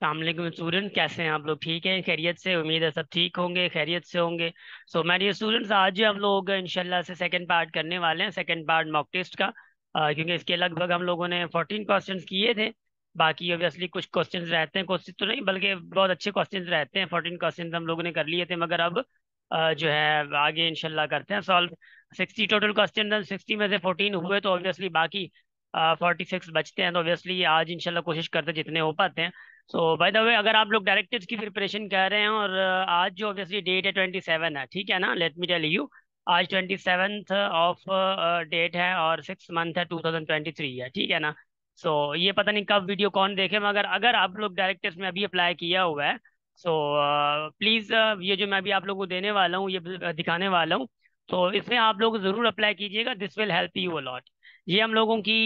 अस्सलाम वालेकुम स्टूडेंट, कैसे हैं आप लोग? ठीक हैं? खैरियत से? उम्मीद है सब ठीक होंगे, खैरियत से होंगे। सो माय डियर स्टूडेंट्स, आज जो हम लोग इंशाल्लाह से सेकंड पार्ट करने वाले हैं, सेकंड पार्ट मॉक टेस्ट का। क्योंकि इसके लगभग हम लोगों ने 14 क्वेश्चंस किए थे। बाकी ऑब्वियसली कुछ क्वेश्चंस रहते हैं, क्वेश्चन तो नहीं बल्कि बहुत अच्छे क्वेश्चंस रहते हैं। 14 क्वेश्चंस हम लोगों ने कर लिए थे, मगर अब जो है आगे इंशाल्लाह करते हैं सॉल्व। 60 टोटल क्वेश्चन, 60 में से 14 हुए तो ऑब्वियसली बाकी 46 बचते हैं। तो ऑब्वियसली आज इंशाल्लाह कोशिश करते हैं जितने हो पाते हैं। सो बाय द वे, अगर आप लोग डायरेक्टर्स की प्रिपरेशन कर रहे हैं और आज जो ऑब्वियसली डेट है 27 है, ठीक है ना? लेट मी टेल यू, आज 27th ऑफ डेट है और 6 मंथ है 2023 है, ठीक है ना? सो ये पता नहीं कब वीडियो कौन देखे, मगर अगर आप लोग डायरेक्टर्स में अभी अप्लाई किया हुआ है सो प्लीज़ ये जो मैं अभी आप लोगों को देने वाला हूँ, ये दिखाने वाला हूँ, तो इसमें आप लोग ज़रूर अप्लाई कीजिएगा। This will help you a lot. ये हम लोगों की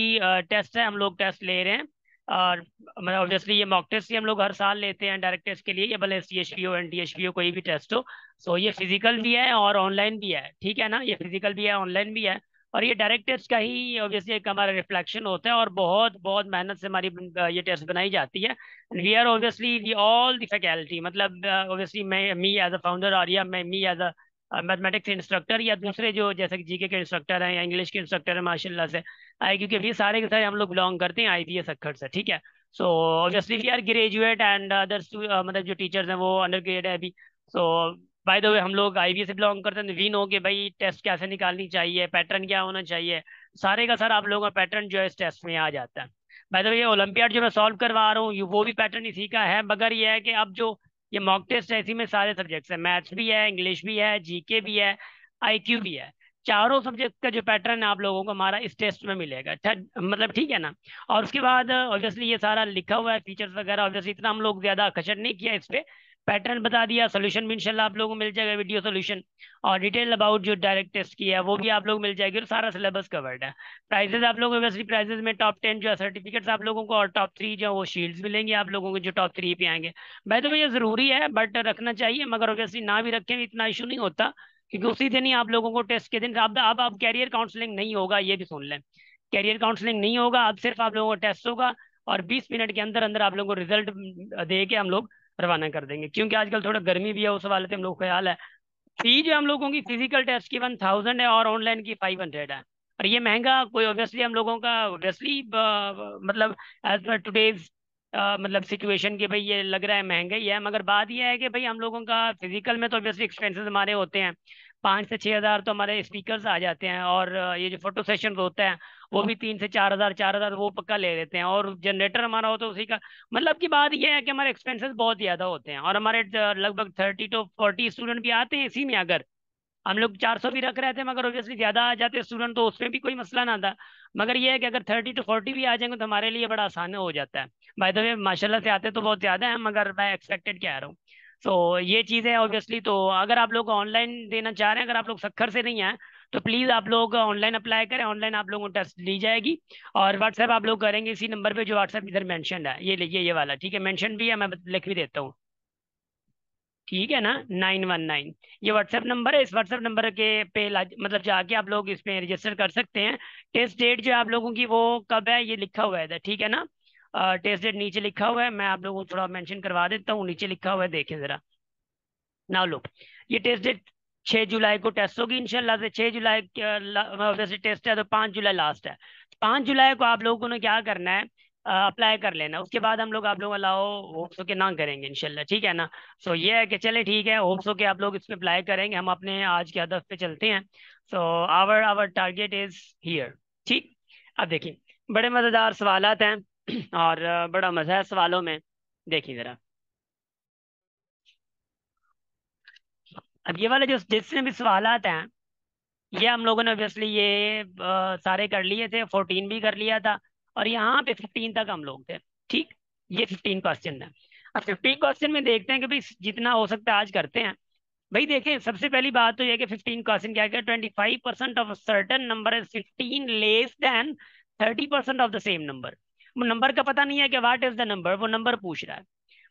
टेस्ट है, हम लोग टेस्ट ले रहे हैं। और मतलब ऑब्वियसली ये मॉक टेस्ट ही हम लोग हर साल लेते हैं डायरेक्ट टेस्ट के लिए, ये भले CHP हो, NTHP हो, कोई भी टेस्ट हो। सो ये फिजिकल भी है और ऑनलाइन भी है, ठीक है ना? ये फिजिकल भी है, ऑनलाइन भी है। और ये डायरेक्ट टेस्ट का ही ऑब्वियसली एक हमारा रिफ्लेक्शन होता है, और बहुत बहुत मेहनत से हमारी ये टेस्ट बनाई जाती है। We are obviously we all the faculty, मतलब ऑब्वियसली मैं मी एज अ फाउंडर, और या मैं me as a mathematics instructor, या दूसरे जो जैसे कि GK के इंस्ट्रक्टर हैं या इंग्लिश के इंस्ट्रक्टर हैं माशाल्लाह से क्योंकि ये सारे के सारे हम लोग बिलोंग करते हैं IPS अक्खर से, ठीक है? So obviously we are graduate and others, मतलब जो टीचर्स हैं वो अंडर ग्रेड है अभी। सो बाय द वे, हम लोग IPS से बिलोंग करते हैं, तो वी नो कि भाई टेस्ट कैसे निकालनी चाहिए, पैटर्न क्या होना चाहिए। सारे का सारा आप लोगों का पैटर्न जो है इस टेस्ट में आ जाता है। बाय द वे, ये ओलंपियाड जो मैं सॉल्व करवा रहा हूँ वो भी पैटर्न इसी का है, मगर ये है कि अब जो ये मॉक टेस्ट है इसी में सारे सब्जेक्ट्स हैं, मैथ्स भी है, इंग्लिश भी है, GK भी है, IQ भी है। चारों सब्जेक्ट का जो पैटर्न है आप लोगों को हमारा इस टेस्ट में मिलेगा, मतलब ठीक है ना? और उसके बाद ऑब्वियसली ये सारा लिखा हुआ है, फीचर्स वगैरह, ऑब्वियसली इतना हम लोग ज्यादा खचर नहीं किया इस पे। पैटर्न बता दिया, सोल्यूशन भी इंशाल्लाह आप लोगों को मिल जाएगा, वीडियो सोल्यूशन। और डिटेल अबाउट जो डायरेक्ट टेस्ट की है वो भी आप लोग मिल जाएगी, और सारा सिलेबस कवर्ड है। प्राइजेस आप लोगों को ऑब्वियसली प्राइजेस में टॉप 10 जो है सर्टिफिकेट्स आप लोगों को, और टॉप 3 जो है वो शील्ड्स मिलेंगे आप लोगों को जो टॉप 3 पे आएंगे। भाई तो ये जरूरी है, बट रखना चाहिए, मगर ऑब्वियसली ना भी रखें इतना इशू नहीं होता, क्योंकि उसी दिन ही आप लोगों को टेस्ट के दिन अब कैरियर काउंसलिंग नहीं होगा, ये भी सुन लें। कैरियर काउंसलिंग नहीं होगा अब, सिर्फ आप लोगों को टेस्ट होगा, और 20 मिनट के अंदर अंदर आप लोगों को रिजल्ट दे के हम लोग रवाना कर देंगे, क्योंकि आजकल थोड़ा गर्मी भी है, उस वाले से हम लोग को ख्याल है। फी जो हम लोगों की फिजिकल टेस्ट की 1000 है और ऑनलाइन की 500 है। और ये महंगा कोई ऑब्वियसली हम लोगों का ऑब्वियसली मतलब एज पर टुडेज मतलब सिचुएशन के भाई ये लग रहा है महंगा ही है, मगर बात ये है कि भाई हम लोगों का फिजिकल में तो ऑब्वियसली एक्सपेंसेस हमारे होते हैं। 5 से 6 हज़ार तो हमारे स्पीकर्स आ जाते हैं, और ये जो फोटो सेशन होता है वो भी 3 से 4 हज़ार, 4 हज़ार वो पक्का ले लेते हैं, और जनरेटर हमारा हो तो उसी का। मतलब की बात यह है कि हमारे एक्सपेंसेस बहुत ज्यादा होते हैं, और हमारे लगभग 30 to 40 स्टूडेंट भी आते हैं इसी में। अगर हम लोग 400 भी रख रहे थे, मगर ऑब्वियसली ज्यादा आ जाते स्टूडेंट तो उसमें भी कोई मसला ना था। मगर ये है कि अगर 30 to 40 भी आ जाएंगे तो हमारे लिए बड़ा आसान हो जाता है। बाय द वे, माशाल्लाह से आते तो बहुत ज्यादा है, मगर मैं एक्सपेक्टेड क्या रहा हूँ। सो ये चीज़ है ऑब्वियसली। तो अगर आप लोग ऑनलाइन देना चाह रहे हैं, अगर आप लोग सक्खर से नहीं आए, तो प्लीज़ आप लोग ऑनलाइन अप्लाई करें। ऑनलाइन आप लोगों को टेस्ट ली जाएगी, और व्हाट्सएप आप लोग करेंगे इसी नंबर पे जो व्हाट्सएप इधर मेंशन है, ये लिखिए, ये वाला, ठीक है? मेंशन भी है, मैं लिख भी देता हूँ, ठीक है ना? 919, ये व्हाट्सएप नंबर है। इस व्हाट्सएप नंबर के पे मतलब जाके आप लोग इसमें रजिस्टर कर सकते हैं। टेस्ट डेट जो है आप लोगों की वो कब है ये लिखा हुआ है इधर, ठीक है ना? टेस्ट डेट नीचे लिखा हुआ है, मैं आप लोगों को थोड़ा मेंशन करवा देता हूँ, नीचे लिखा हुआ है, देखें जरा। ना लो, ये टेस्ट डेट 6 जुलाई को टेस्ट होगी इंशाल्लाह से। 6 जुलाई वैसे टेस्ट है तो 5 जुलाई लास्ट है। 5 जुलाई को आप लोगों ने क्या करना है, अप्लाई कर लेना। उसके बाद हम लोग आप लोग अलाउ होप्स के ना करेंगे इंशाल्लाह, ठीक है ना? सो ये है कि चले ठीक है, होप्स के आप लोग इसमें अप्लाई करेंगे, हम अपने आज के हदफ पे चलते हैं। So our our target is here, ठीक। अब देखिए, बड़े मज़ेदार सवालात हैं और बड़ा मज़ा है सवालों में। देखिए जरा, अब ये वाले जो जितने भी सवालात हैं, ये हम लोगों ने ऑब्वियसली ये सारे कर लिए थे, 14 भी कर लिया था, और यहाँ पे 15 तक हम लोग थे, ठीक। ये 15 क्वेश्चन है। अब 15 क्वेश्चन में देखते हैं कि भाई जितना हो सकता है आज करते हैं। भाई देखें, सबसे पहली बात तो ये कि 15 क्वेश्चन क्या क्या, 25% of certain number is 15 less than 30% of the same number. वो नंबर का पता नहीं है कि व्हाट इज द नंबर, वो नंबर पूछ रहा है।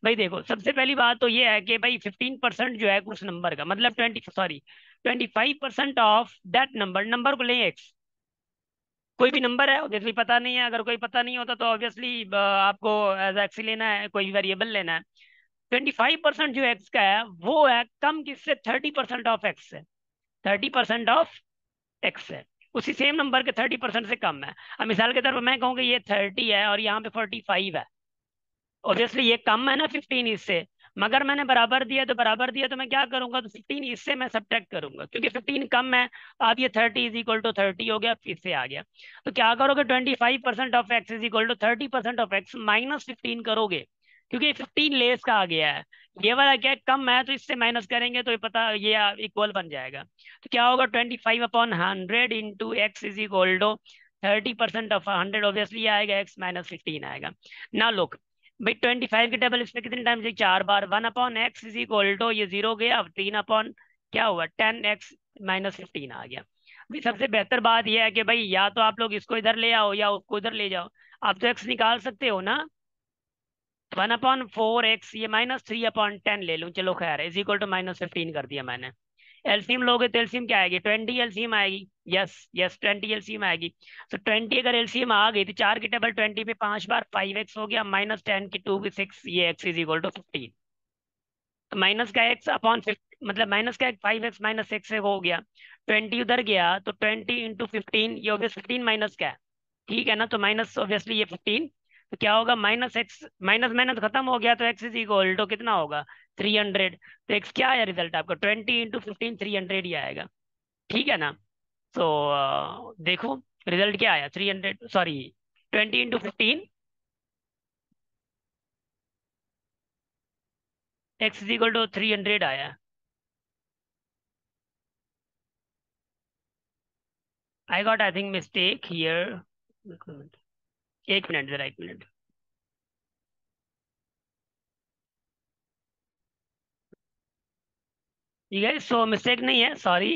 भाई देखो, सबसे पहली बात तो ये है कि भाई 15% जो है उस नंबर का, मतलब 25% ऑफ दैट नंबर, नंबर को लें एक्स, कोई भी नंबर है ऑब्वियसली पता नहीं है, अगर कोई पता नहीं होता तो ऑब्वियसली आपको एज एक्स लेना है, कोई वेरिएबल लेना है। 25% जो एक्स का है वो है कम किससे, 30% ऑफ एक्स से। 30% ऑफ एक्स है, उसी सेम नंबर के 30% से कम है। अब मिसाल के तौर पर मैं कहूँगा ये 30 है और यहाँ पे 45 है। ऑब्वियसली ये कम है ना 15 इससे, मगर मैंने बराबर दिया तो बराबर दिया, तो मैं क्या करूंगा, तो 15 इससे मैं सब्ट्रैक्ट करूंगा क्योंकि 15 कम है। अब ये 30 = 30 हो गया, इससे आ गया। तो क्या करोगे, 25% of x = 30% of x minus 15 करोगे, क्योंकि 15 लेस का आ गया है। ये वाला क्या है, कम है, तो इससे माइनस करेंगे तो ये पता ये इक्वल बन जाएगा। तो क्या होगा, 25/100 इंटू एक्स = 30% ऑफ 100, ऑब्वियसली ये आएगा एक्स माइनस 15 आएगा। ना लुक भाई, 25 के टेबल इसमें कितने टाइम्स, 4 बार। 1/x ये जीरो गया, अब 3 क्या हुआ, 10x माइनस 15 आ गया। भाई सबसे बेहतर बात यह है कि भाई या तो आप लोग इसको इधर ले आओ या उसको इधर ले जाओ, आप तो x निकाल सकते हो ना। 1/4x ये -3/10 ले लूं, चलो खैर है, = -15 कर दिया मैंने। एलसीएम लोगे तो एलसीएम क्या आएगी, 20 एलसीएम आएगी। यस यस, 20 एलसीएम आएगी। तो 20 अगर एलसीएम आ गई तो 4 की टेबल 20 पे 5 बार 5x हो गया, -10 की 2 की 6, ये x = 15। तो माइनस का x अपॉन मतलब माइनस का 5x माइनस 6 से हो गया। 20 उधर गया तो 20 × 15, ये ऑब्वियस 15 माइनस का है, ठीक है ना, तो माइनस ऑब्वियसली ये 15। तो क्या होगा, -x, माइनस माइनस खत्म हो गया, तो x कितना होगा, 300। तो x क्या आया रिजल्ट आपका, 20 × 15 300 ही आएगा, ठीक है ना। तो देखो रिजल्ट क्या आया, 300, सॉरी 20 × 15 x 300 आया। I got I think mistake here. एक मिनट जरा, एक मिनट। ठीक है, सो मिस्टेक नहीं है, सॉरी।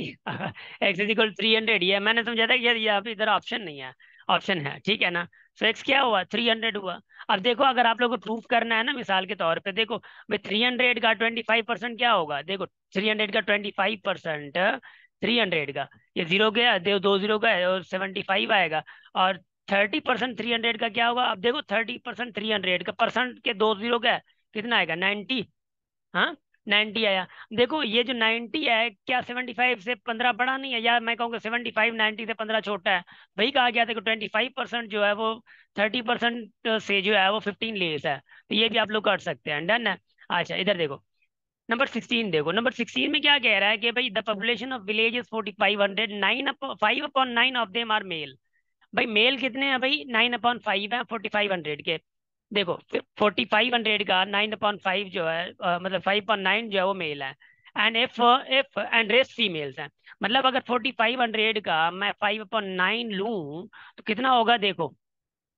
x 300 ही है, मैंने समझा था कि यार यहाँ पे इधर ऑप्शन नहीं है, ऑप्शन है, ठीक है ना। सो x क्या हुआ, 300 हुआ। अब देखो अगर आप लोगों को प्रूफ करना है ना, मिसाल के तौर पे देखो भाई, 300 का 25% क्या होगा, देखो 300 का 25%, 300 का, ये जीरो गया, देखो 2 जीरो का है और 75 आएगा। और 30% 300 का क्या होगा, अब देखो 30% 300 का, परसेंट के 2 जीरो का है, कितना आएगा, 90। हाँ, 90 आया। देखो ये जो 90 है, क्या 75 से 15 बड़ा नहीं है, या मैं कहूँगा 75 90 से 15 छोटा है। वही कहा गया था कि 25% जो है वो 30% से जो है वो 15 लेस है, तो ये भी आप लोग कर सकते हैं, डन है। अच्छा इधर देखो, नंबर 16 देखो, नंबर 16 में क्या कह रहा है कि भाई the population of village is 4500, 5/9 of them are male. भाई मेल कितने हैं भाई, 9/5 है 4500 के। देखो 4500 का 9/5 जो है, मतलब 5/9 जो है वो मेल है। And if and rest females हैं। मतलब अगर 4500 का मैं 5/9 लूं तो कितना होगा, देखो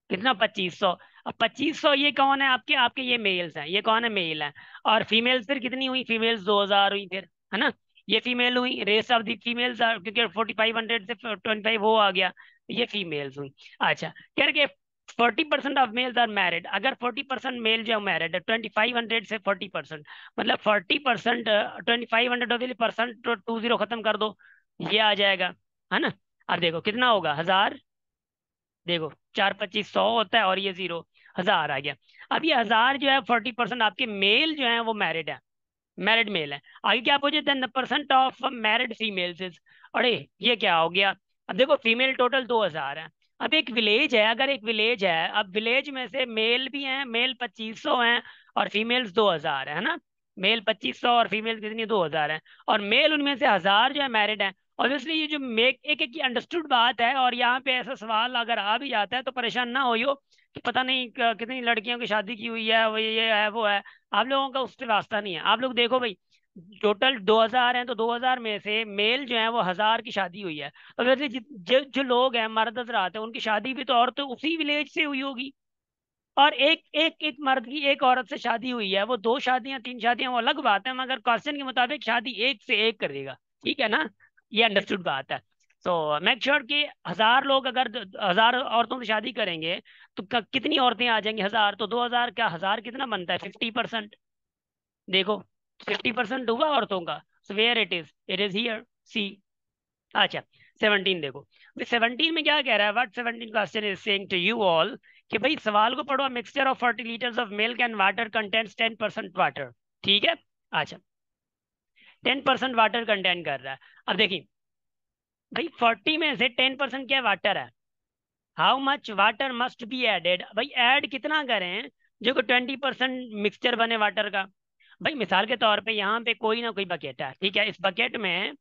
कितना, 2500। अब 2500 ये कौन है, आपके आपके ये मेल्स हैं, ये कौन है, मेल है। और फीमेल्स फिर कितनी हुई, फीमेल्स 2000 हुई फिर, है ना। ये फीमेल हुई, रेस्ट ऑफ दी फीमेल्स, क्योंकि 4500 से 25 वो आ गया, ये फीमेल्स हुई। अच्छा कह रहे कि 40% ऑफ मेल्स आर मैरिड, अगर 40% मेल जो मैरिड है 2500 से 40%, मतलब 40%, 2500 होती परसेंट, 20 खत्म कर दो, ये आ जाएगा, है ना। अब देखो कितना होगा, 1000। देखो 4 25 100 होता है और ये जीरो, 1000 आ गया। अब ये 1000 जो है 40% आपके मेल जो है वो मैरिड है, मैरिड मेल है। आगे क्या पूछे, the percent of married females is, अरे ये क्या हो गया। अब देखो फीमेल टोटल 2000 है। अब एक विलेज है, अगर एक विलेज है, अब विलेज में से मेल भी हैं, मेल 2500 हैं और फीमेल्स 2000 है ना। मेल 2500 और फीमेल कितनी, 2000 है। और मेल उनमें से 1000 जो है मैरिड है। ऑब्वियसली ये जो मेक एक एक अंडरस्टूड बात है, और यहाँ पे ऐसा सवाल अगर आ भी जाता है तो परेशान ना होइयो कि पता नहीं कितनी लड़कियों की शादी की हुई है, वो ये है वो है। आप लोगों का उससे वास्ता नहीं है, आप लोग देखो भाई, टोटल 2000 हैं तो 2000 में से मेल जो है वो 1000 की शादी हुई है। तो वैसे जो जो लोग हैं, मर्द हजरात हैं, उनकी शादी भी तो और तो उसी विलेज से हुई होगी। और एक एक एक मर्द की एक औरत से शादी हुई है, वो 2 शादियां 3 शादियां वो अलग बात है, मगर क्वेश्चन के मुताबिक शादी एक से एक करेगा, ठीक है ना। ये अंडरस्टूड बात है। तो मेक श्योर कि 1000 लोग अगर 1000 औरतों से शादी करेंगे तो कितनी औरतें आ जाएंगी, 1000, तो 2000 क्या, 1000 कितना बनता है, 50%। देखो 50% हुआ औरतों का, so where it is here, see. अच्छा 17 देखो भाई, 17 में क्या कह रहा है, what 17 question is saying to you all, कि भाई सवाल को पढ़ो, mixture of 40 litres of milk and water contents 10% water. ठीक है, अच्छा 10% वाटर कंटेंट कर रहा है। अब देखिए भाई 40 में से 10% क्या वाटर है, how much water must be added, भाई ऐड कितना करें जो कि 20% मिक्सचर बने वाटर का। भाई मिसाल के तौर पे यहाँ पे कोई ना कोई बकेट है, ठीक है, इस बकेट में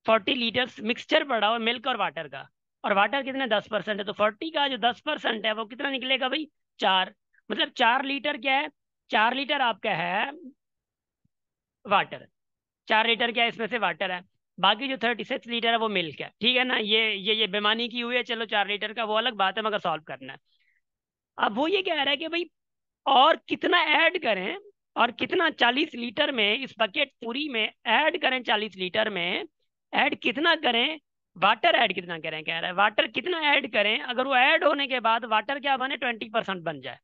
40 लीटर्स मिक्सचर पड़ा हुआ मिल्क और वाटर का, और वाटर कितने 10% है, तो 40 का जो 10% है वो कितना निकलेगा भाई, 4। मतलब 4 लीटर क्या है, 4 लीटर आपका है वाटर, 4 लीटर क्या है इसमें से वाटर है, बाकी जो 36 लीटर है वो मिल्क है। ठीक है ना, ये बेमानी की हुई है, चलो 4 लीटर का वो अलग बात है, मगर सॉल्व करना है। अब वो ये कह रहा है कि भाई और कितना ऐड करें, और कितना 40 लीटर में, इस बकेट पूरी में ऐड करें, 40 लीटर में ऐड कितना करें, वाटर ऐड कितना करें, कह रहा है वाटर कितना ऐड करें, अगर वो ऐड होने के बाद वाटर क्या बने, 20% बन जाए,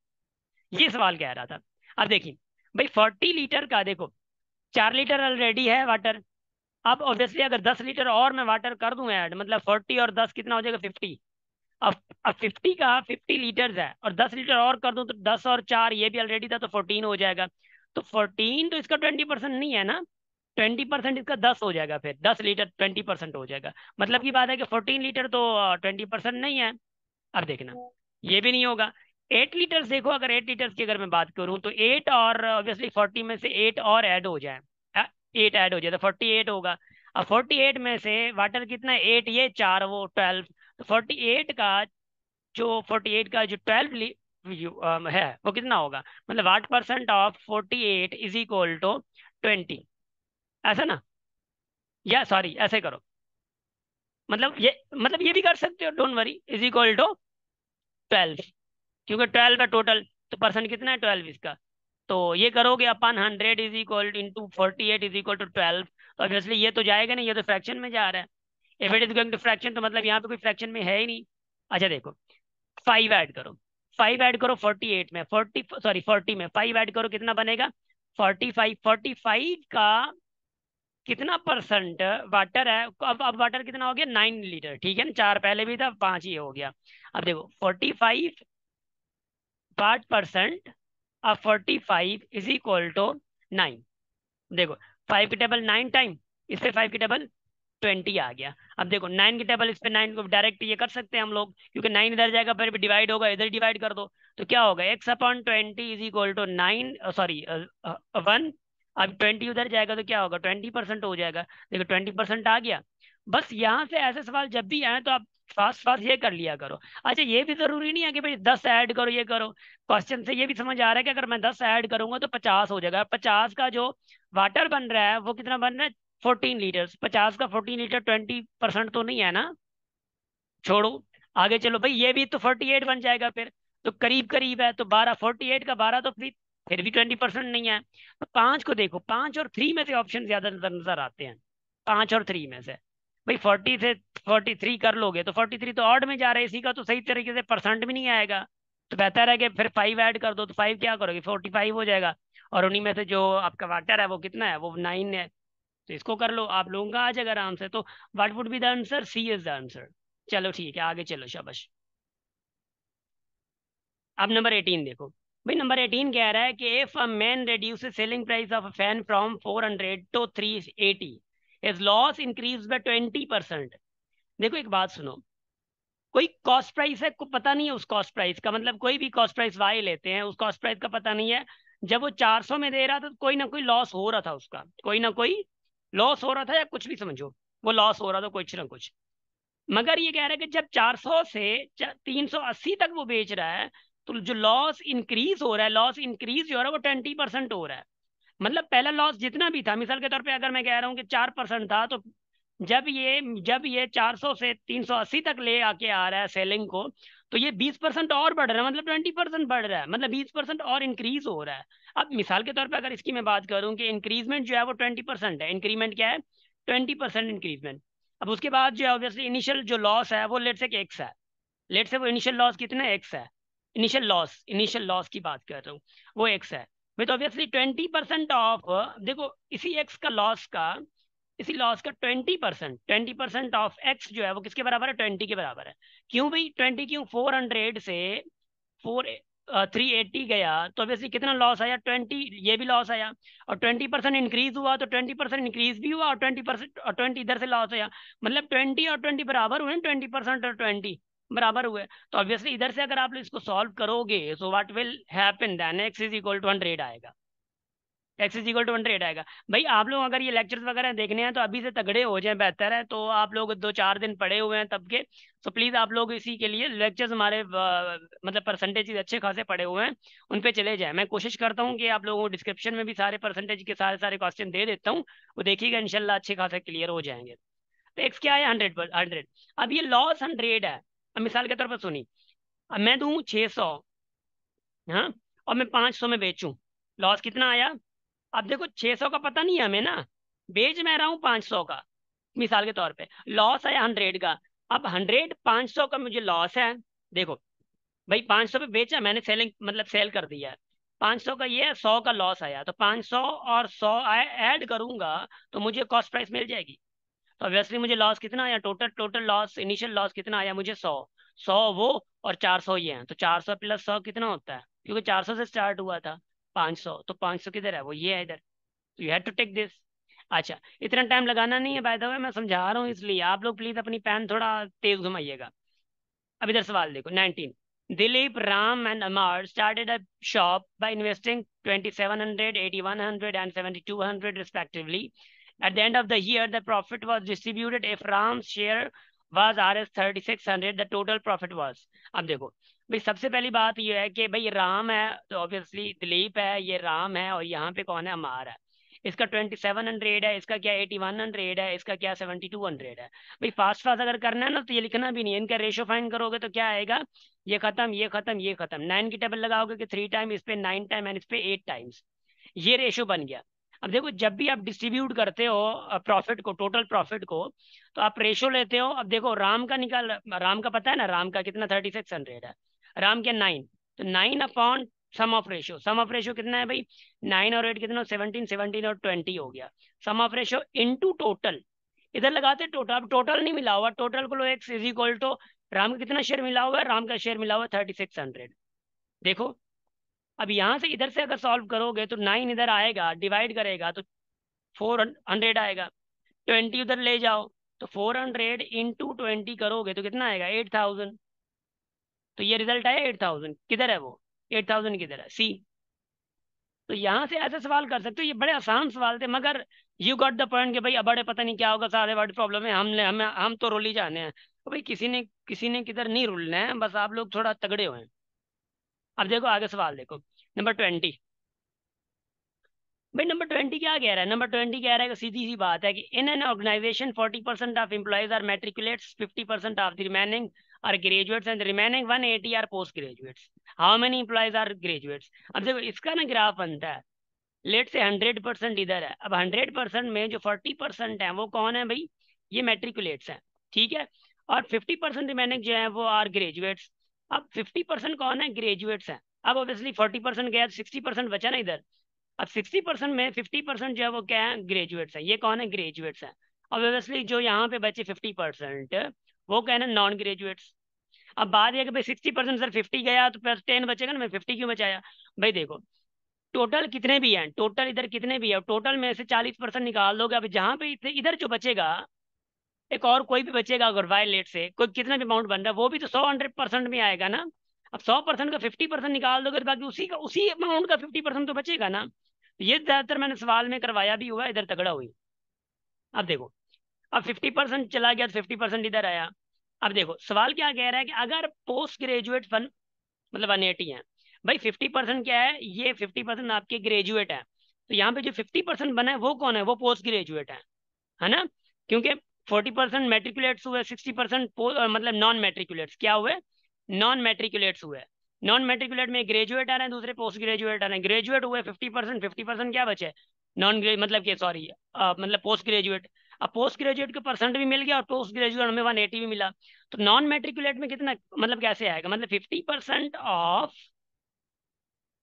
ये सवाल कह रहा था। अब देखिए भाई 40 लीटर का देखो, 4 लीटर ऑलरेडी है वाटर, अब ऑब्वियसली अगर 10 लीटर और मैं वाटर कर दूं ऐड, मतलब 40 और 10 कितना हो जाएगा, 50। अब 50 लीटर्स है, और 10 लीटर और कर दूं तो 10 और 4 ये भी ऑलरेडी था, तो 14 हो जाएगा। तो 14 तो इसका 20% नहीं है ना, 20% इसका 10 हो जाएगा, फिर 10 लीटर 20% हो जाएगा। मतलब की बात है कि 14 लीटर तो 20% नहीं है। अब देखना ये भी नहीं होगा। 8 लीटर्स देखो, अगर 8 लीटर्स की अगर मैं बात करूं तो 8 और ऑब्वियसली 40 में से 8 और ऐड हो जाए, 8 ऐड हो जाए तो 48 होगा। अब 48 में से वाटर कितना है, 8 ये 4 वो 12, तो 48 का जो 48 का जो 12 है वो कितना होगा, मतलब 8% ऑफ 48 इज इक्वल टू 20, ऐसा ना, या सॉरी ऐसे करो, मतलब ये भी कर सकते हो, don't worry, is equal to 12, क्योंकि 12 है टोटल, तो परसेंट कितना है 12 इसका, तो ये करोगे अपन 100 is equal into 48 is equal to 12, तो ऑब्वियसली ये तो जाएगा नहीं, ये तो फ्रैक्शन में जा रहा है। If it is going to fraction तो मतलब यहाँ पे कोई फ्रैक्शन में है ही नहीं। अच्छा देखो 5 ऐड करो, 5 ऐड करो 48 में, 40 सॉरी 40 में 5 ऐड करो, कितना बनेगा 45, 45 का कितना परसेंट वाटर है, अब वाटर कितना हो गया 9 लीटर, ठीक है ना, 4 पहले भी था, 5 ही हो गया। अब देखो 45 परसेंट अब 45 इज इक्वल टू 9, देखो 5 की टेबल 9 टाइम, इस पे 5 की टेबल 20 आ गया। अब देखो 9 की टेबल, इस पे 9 को डायरेक्ट ये कर सकते हैं हम लोग, क्योंकि 9 इधर जाएगा फिर भी डिवाइड होगा, इधर डिवाइड कर दो, तो क्या होगा x/20 is equal to 9, sorry 1। अब 20 उधर जाएगा तो क्या होगा 20% हो जाएगा, देखो 20% आ गया। बस यहाँ से ऐसे सवाल जब भी आए तो आप फास्ट फास्ट ये कर लिया करो। अच्छा ये भी जरूरी नहीं है कि भाई 10 ऐड करो ये करो, क्वेश्चन से ये भी समझ आ रहा है कि अगर मैं 10 ऐड करूंगा तो 50 हो जाएगा, 50 का जो वाटर बन रहा है वो कितना बन रहा है 14 लीटर्स, 50 का 14 लीटर 20% तो नहीं है ना, छोड़ो, आगे चलो भाई, ये भी तो 48 बन जाएगा फिर, तो करीब करीब है, तो 12, 48 का 12 तो फिर भी 20% नहीं है। तो 5 को देखो, 5 और 3 में से ऑप्शन ज्यादा नजर नजर आते हैं, 5 और 3 में से भाई 40 से 43 कर लोगे तो 43 तो ऑड में जा रहा है, इसी का तो सही तरीके से परसेंट भी नहीं आएगा, तो बेहतर है कि फिर 5 ऐड कर दो, तो 5 क्या करोगे 45 हो जाएगा, और उन्हीं में से जो आपका वाटर है वो कितना है, वो 9 है, तो इसको कर लो, आप लोगों का आ जाएगा आराम से। तो what would be the answer, C is the answer. चलो ठीक है, आगे चलो, शाबाश। अब नंबर 18 देखो भाई, नंबर 18 कह रहा है कि if a man reduces selling price of a fan from 400 to 380, his loss increase by 20%। देखो एक बात सुनो, कोई कॉस्ट प्राइस है, को पता नहीं है उस कॉस्ट प्राइस का, मतलब कोई भी कॉस्ट प्राइस वाई लेते हैं, उस कॉस्ट प्राइस का पता नहीं है, जब वो 400 में दे रहा था तो कोई ना कोई लॉस हो रहा था उसका, कोई ना कोई लॉस हो रहा था, या कुछ भी समझो, वो लॉस हो रहा था कुछ ना कुछ। मगर ये कह रहा है कि जब 400 से 380 तक वो बेच रहा है, तो जो लॉस इंक्रीज हो रहा है, लॉस इंक्रीज जो हो रहा है वो 20% हो रहा है। मतलब पहला लॉस जितना भी था, मिसाल के तौर पे अगर मैं कह रहा हूँ कि 4% था, तो जब ये 400 से 380 तक ले आके आ रहा है सेलिंग को, तो ये 20% और बढ़ रहा है, मतलब 20% बढ़ रहा है, मतलब 20% और इंक्रीज हो रहा है। अब मिसाल के तौर पे अगर इसकी मैं बात करूं कि इंक्रीजमेंट जो है वो 20% है, इंक्रीमेंट क्या है 20% इंक्रीजमेंट। अब उसके बाद जो है ऑब्वियसली इनिशियल जो लॉस है वो लेट से एक्स है, लेट से वो इनिशियल लॉस कितना एक्स है, इनिशियल लॉस की बात कर रहा हूँ, वो एक्स है। विद ऑब्वियसली 20% ऑफ, देखो इसी एक्स का लॉस का इसी लॉस का 20% ऑफ एक्स जो है वो किसके बराबर है, 20 के बराबर है। क्यों भाई 20 क्यों, 400 से 380 गया तो ऑब्वियसली कितना लॉस आया, 20, ये भी लॉस आया। और 20% इंक्रीज हुआ तो 20% इंक्रीज भी हुआ, और 20% और 20 इधर से लॉस आया। मतलब 20 और 20 बराबर हुए, 20% और 20 बराबर हुए। तो ऑब्वियसली इधर से अगर आप इसको सॉल्व करोगे so what will happen, then x is equal to 100 आएगा, एक्स इज इक्वल टू 100 आएगा। भाई आप लोग अगर ये लेक्चर्स वगैरह देखने हैं तो अभी से तगड़े हो जाएं, बेहतर है। तो आप लोग 2-4 दिन पढ़े हुए हैं तब के, तो प्लीज आप लोग इसी के लिए लेक्चर्स हमारे मतलब परसेंटेज अच्छे खासे पढ़े हुए हैं, उन पे चले जाए। मैं कोशिश करता हूँ कि आप लोगों को डिस्क्रिप्शन में भी सारे परसेंटेज के सारे सारे क्वेश्चन दे देता हूँ, वो देखिएगा इंशाल्लाह अच्छे खासे क्लियर हो जाएंगे। तो एक्स क्या है, 100। अब ये लॉस 100 है। अब मिसाल के तौर पर सुनी, अब मैं दूं 600, हाँ, और मैं 500 में बेचूं, लॉस कितना आया। अब देखो 600 का पता नहीं है हमें ना, बेच मैं रहा हूँ 500 का, मिसाल के तौर पे लॉस है 100 का। अब 500 का मुझे लॉस है। देखो भाई 500 पे बेचा मैंने, सेलिंग मतलब सेल कर दिया है, 500 का ये है, 100 का लॉस आया, तो 500 और 100 ऐड करूंगा तो मुझे कॉस्ट प्राइस मिल जाएगी। तो ऑब्वियसली मुझे लॉस कितना आया, टोटल लॉस, इनिशियल लॉस कितना आया मुझे, 100 वो, और 400 ये है, तो 400 प्लस 100 कितना होता है, क्योंकि 400 से स्टार्ट हुआ था 500, तो 500 किधर है, वो ये है इधर। तो you have to take this. अच्छा, इतना टाइम लगाना नहीं है बाय द वे, मैं समझा रहा हूँ इसलिए आप लोग प्लीज अपनी पेन थोड़ा तेज घुमाइएगा। अब इधर सवाल देखो 19, Dilip, Ram and Amar started a shop by investing 2700, 8100 and 7200 respectively. At the end of the year the profit was distributed. If Ram's share was Rs 3600, the total profit was। अब देखो भाई सबसे पहली बात यह है कि भाई राम है तो ऑब्वियसली दिलीप है, ये राम है, और यहाँ पे कौन है, अमर है। इसका 2700 है, इसका क्या 8100 है, इसका क्या 7200 है। भाई फास्ट फास्ट अगर करना है ना तो ये लिखना भी नहीं है, इनका रेशो फाइंड करोगे तो क्या आएगा, ये खत्म, ये खत्म, ये खत्म, 9 की टेबल लगाओगे कि 3 टाइम इस पे, 9 टाइम एंड इस पे 8 टाइम्स, ये रेशो बन गया। अब देखो जब भी आप डिस्ट्रीब्यूट करते हो प्रॉफिट को, टोटल प्रॉफिट को, तो आप रेशो लेते हो। अब देखो राम का निकाल, राम का पता है ना, राम का कितना 3600 है, राम के 9, तो 9 upon sum of ratio, sum of ratio कितना है भाई, 9 और 8 कितना, 17, 17 और 20 हो गया, सम ऑफ रेशो इनटू टोटल। इधर लगाते टोटल, अब टोटल नहीं मिला हुआ, टोटल को लो, X is equal to Ram का कितना शेयर मिला हुआ है, राम का शेयर मिला हुआ है 3600। देखो अब यहां से इधर से अगर सॉल्व करोगे तो 9 इधर आएगा, डिवाइड करेगा तो 400 आएगा, 20 उधर ले जाओ तो 400 इंटू 20 करोगे तो कितना आएगा, 8000। तो ये रिजल्ट आया 8000, किधर है वो, 8000 किधर है, सी। तो यहाँ से ऐसे सवाल कर सकते हो, ये बड़े आसान सवाल थे, मगर यू गॉट द पॉइंट कि भाई अब बड़े पता नहीं क्या होगा, सारे बड़ी प्रॉब्लम है, हम तो रोल ही जाने हैं। तो भाई किसी ने किधर नहीं रुलना है, बस आप लोग थोड़ा तगड़े हुए हैं। अब देखो आगे सवाल देखो, नंबर 20। भाई नंबर 20 क्या कह रहा है, नंबर 20 कह रहा है कि सीधी सी बात है कि in an organisation 40% of employees are matriculates, 50% of the remaining are graduates and remaining 180 are post graduates. How many employees are graduates. अब देखो इसका ना ग्राफ बनता है, लेट से 100% इधर है, अब 100% में जो 40% है वो कौन है भाई, ये मैट्रिकुलेट्स हैं, ठीक है, और 50% रिमेनिंग जो है वो आर ग्रेजुएट्स। अब 50% कौन है, ग्रेजुएट्स हैं। अब ऑब्वियसली 40% गया, 60% बचा ना इधर। अब 60% में 50% जो है वो क्या है, ग्रेजुएट्स है, ये कौन है, ग्रेजुएट्स है। अब ऑब्वियसली जो यहाँ पे बचे 50% वो क्या है ना, नॉन ग्रेजुएट्स। अब बात यह कि भाई 60% सर 50 गया तो प्लस 10 बचेगा ना, मैं 50 क्यों बचाया। भाई देखो टोटल कितने भी हैं, टोटल इधर कितने भी है, टोटल में से 40% निकाल दोगे, अब जहां पे इधर जो बचेगा, एक और कोई भी बचेगा अगर वायलेट से कोई कितना भी अमाउंट बन रहा है वो भी तो 100% में आएगा ना। अब 100% का 50% निकाल दोगे तो बाकी उसी अमाउंट का 50% तो बचेगा ना। तो ये ज्यादातर मैंने सवाल में करवाया भी हुआ है, इधर तगड़ा हुई। अब देखो अब 50% चला गया तो 50% इधर आया। अब देखो सवाल क्या कह रहा है कि अगर पोस्ट ग्रेजुएट मतलब 180 है, भाई 50% क्या है, ये 50% आपके ग्रेजुएट है, तो यहाँ पे जो 50% बना है वो कौन है, वो पोस्ट ग्रेजुएट है ना। क्योंकि 40% मेट्रिकुलेट्स हुए, 60% मतलब नॉन मेट्रिकुलेट्स क्या हुए, नॉन मेट्रिकुलेट्स हुए। नॉन मेट्रिकुलेट में ग्रेजुएट आ रहे हैं, दूसरे पोस्ट ग्रेजुएट आ रहे हैं, ग्रेजुएट हुए 50%, 50% क्या बचे, नॉन ग्रेजुएट मतलब कि सॉरी मतलब पोस्ट ग्रेजुएट। अब पोस्ट ग्रेजुएट का परसेंट भी मिल गया और पोस्ट ग्रेजुएट में 180 भी मिला, तो नॉन मेट्रिकुलेट में कितना, मतलब कैसे आएगा, मतलब 50% ऑफ,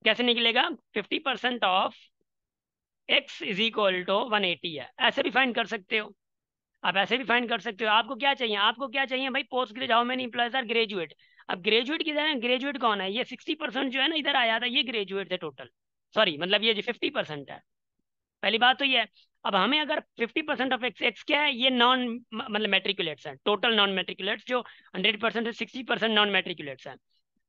कैसे निकलेगा, 50% of x is equal to 180 है, ऐसे भी फाइंड कर सकते हो, आप ऐसे भी फाइंड कर सकते हो। आपको क्या चाहिए, आपको क्या चाहिए भाई, post graduate, how many employees are graduate. अब ग्रेजुएट किधर है, ग्रेजुएट कौन है, ये 60% जो है ना इधर आया था, ये ग्रेजुएट थे टोटल, सॉरी मतलब ये जो 50% है, पहली बात तो ये है। अब हमें अगर 50% ऑफ एक्स, एक्स क्या है, ये नॉन मतलब मेट्रिकुलेट्स हैं, टोटल नॉन मेट्रिकुलेट्स जो 100% से 60% नॉन मेट्रिकुलेट्स हैं।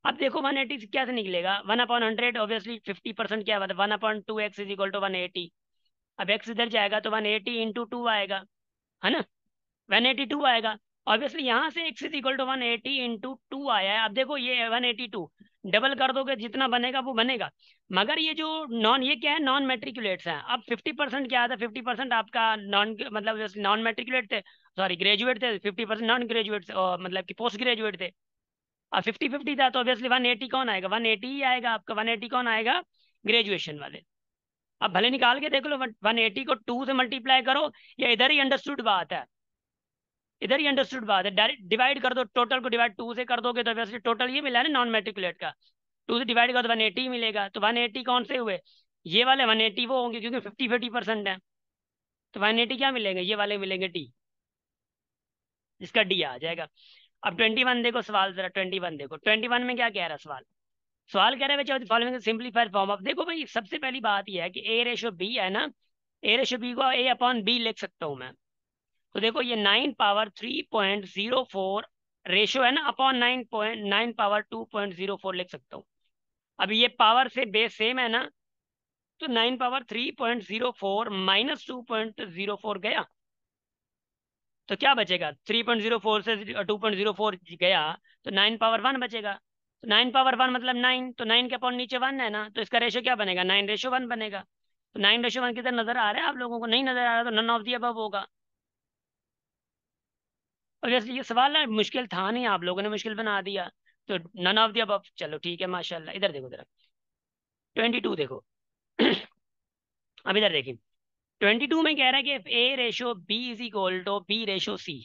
अब देखो 180 क्या से निकलेगा, 1/100, ऑब्वियसली 50% क्या होता है, 1/2x इज इक्वल टू 180। अब एक्स इधर जाएगा तो 180 इंटू 2 आएगा, है ना, 182 आएगा। ऑब्वियसली यहाँ से x is equal to 180 into 2 आया है। अब देखो ये 182 डबल कर दोगे जितना बनेगा वो बनेगा, मगर ये जो नॉन, ये क्या है, नॉन मेट्रिकुलेट्स हैं। अब 50% क्या आता है, 50% आपका नॉन मतलब नॉन मेट्रिकुलेट थे, सॉरी ग्रेजुएट थे, 50% नॉन ग्रेजुएट मतलब कि पोस्ट ग्रेजुएट थे। अब 50-50 था तो ऑब्वियसली 180 कौन आएगा, 180 ही आएगा आपका, 180 कौन आएगा, ग्रेजुएशन वाले। अब भले निकाल के देख लो, 180 को 2 से मल्टीप्लाई करो, या इधर ही अंडरस्टूड बात है, इधर ही अंडरस्टूड बात है, डायरेक्ट डिवाइड कर दो, टोटल को डिवाइड 2 से कर दोगे तो वैसे टोटल ये मिला है ना नॉन मेट्रिकुलेट का, 2 से डिवाइड कर तो 180 मिलेगा। तो 180 कौन से हुए, ये वाले 180 वो होंगे क्योंकि 50-50% है, तो 180 क्या मिलेंगे, ये वाले मिलेंगे डी, जिसका डी आ जाएगा। अब 21 देखो सवाल, जरा 21 देखो, 21 में क्या कह रहा है सवाल, सवाल कह रहा है बच्चों फॉलोइंग सिंपलीफाइड फॉर्म ऑफ, देखो भाई सबसे पहली बात यह है कि ए रेशो बी है ना, ए रेशो बी को ए अपॉन बी लिख सकता हूं मैं। तो देखो ये 9 पावर 3.04 रेशो है ना, अपॉन 9 पावर 2.04 लिख सकता हूँ। अब ये पावर से बेस सेम है ना, तो 9 पावर 3.04 माइनस 2.04 गया, तो क्या बचेगा, 3.04 से 2.04 गया, तो 9 पावर 1 बचेगा। तो 9 पावर 1 मतलब 9, तो 9 के अपॉन नीचे 1 है ना, तो इसका रेशो क्या बनेगा, 9:1 बनेगा। तो 9:1 किधर नजर आ रहा है आप लोगों को, नहीं नजर आ रहा, तो नन ऑफ दी अबव होगा। और जैसे ये सवाल ना मुश्किल था नहीं, आप लोगों ने मुश्किल बना दिया, तो नन ऑफ दी अबव, चलो ठीक है माशाल्लाह। इधर देखो जरा, 22 देखो अब इधर देखिए, 22 में कह रहा है कि A ratio B is equal to B ratio C.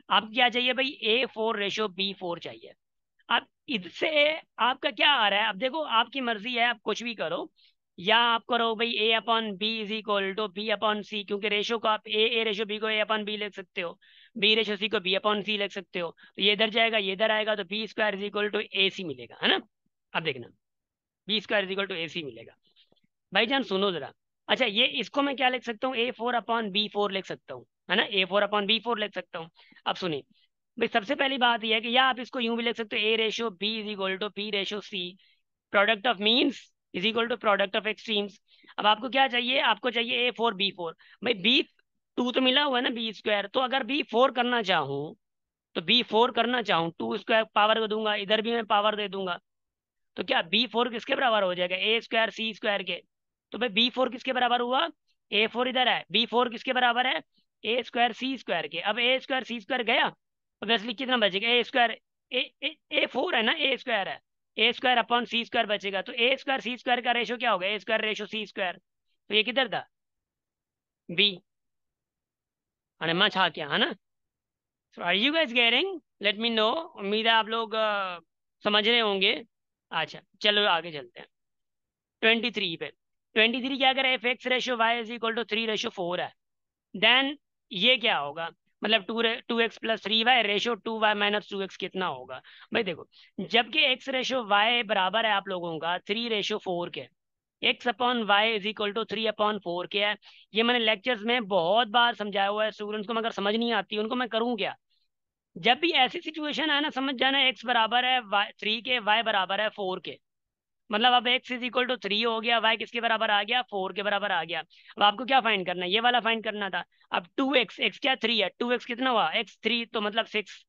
आप क्या चाहिए भाई, A4:B4 चाहिए। अब इससे आपका क्या आ रहा है, अब देखो आपकी मर्जी है, आप कुछ भी करो, या आप करो भाई A/B is equal to B/C, क्योंकि रेशो को आप ए रेशो बी को A/B लिख सकते हो, बी रेशो सी को B/C लिख सकते हो, तो ये इधर जाएगा ये इधर आएगा, तो B² is equal to AC मिलेगा, है ना। अब देखना, B² is equal to AC मिलेगा। भाईजान सुनो जरा, अच्छा ये इसको मैं क्या लिख सकता हूँ, A4/B4 लिख सकता हूँ, है ना, A4/B4 लिख सकता हूँ। अब सुनिए भाई, सबसे पहली बात यह है कि या आप इसको यूं भी लिख सकते हो, A/B is equal to B/C, product of means is equal to product of extremes. अब आपको क्या चाहिए, आपको चाहिए A4/B4, भाई B2 तो मिला हुआ है ना B², तो अगर B4 करना चाहूँ, तो B4 करना चाहूँ, 2² पावर को दूंगा, इधर भी मैं पावर दे दूंगा, तो क्या B4 किसके बराबर हो जाएगा, A²C² के। तो भाई B4 किसके बराबर हुआ, A4 इधर है, B4 किसके बराबर है, A²C² के। अब A²C² गया, ऑब्वियसली कितना बचेगा, A4 है ना, A² है, A²/C² बचेगा, तो A²C² का रेशो क्या होगा, A²/C²। तो ये किधर था, बी, अरे मैं छा क्या, है ना। So are you guys getting, let me know, उम्मीद है आप लोग समझ रहे होंगे। अच्छा चलो आगे चलते हैं, 23 पे। 23 क्या करे, f(x/y इज इक्वल टू 3:4 है, देन ये क्या होगा, मतलब 2x+3y ratio 2y minus 2x कितना होगा। भाई देखो, जबकि x/y बराबर है आप लोगों का 3:4 के, x/y इज इक्वल टू 3/4 के है, ये मैंने लेक्चर्स में बहुत बार समझाया हुआ है स्टूडेंट्स को, मगर समझ नहीं आती उनको, मैं करूँ क्या। जब भी ऐसी सिचुएशन है ना, समझ जाना x बराबर है 3 के, y बराबर है 4 के, मतलब अब x इज इक्वल टू 3 हो गया, y किसके बराबर आ गया, 4 के बराबर आ गया। अब आपको क्या फाइंड करना है, ये वाला फाइंड करना था। अब 2x, x क्या 3 है, 2x कितना हुआ, x3 तो मतलब 6,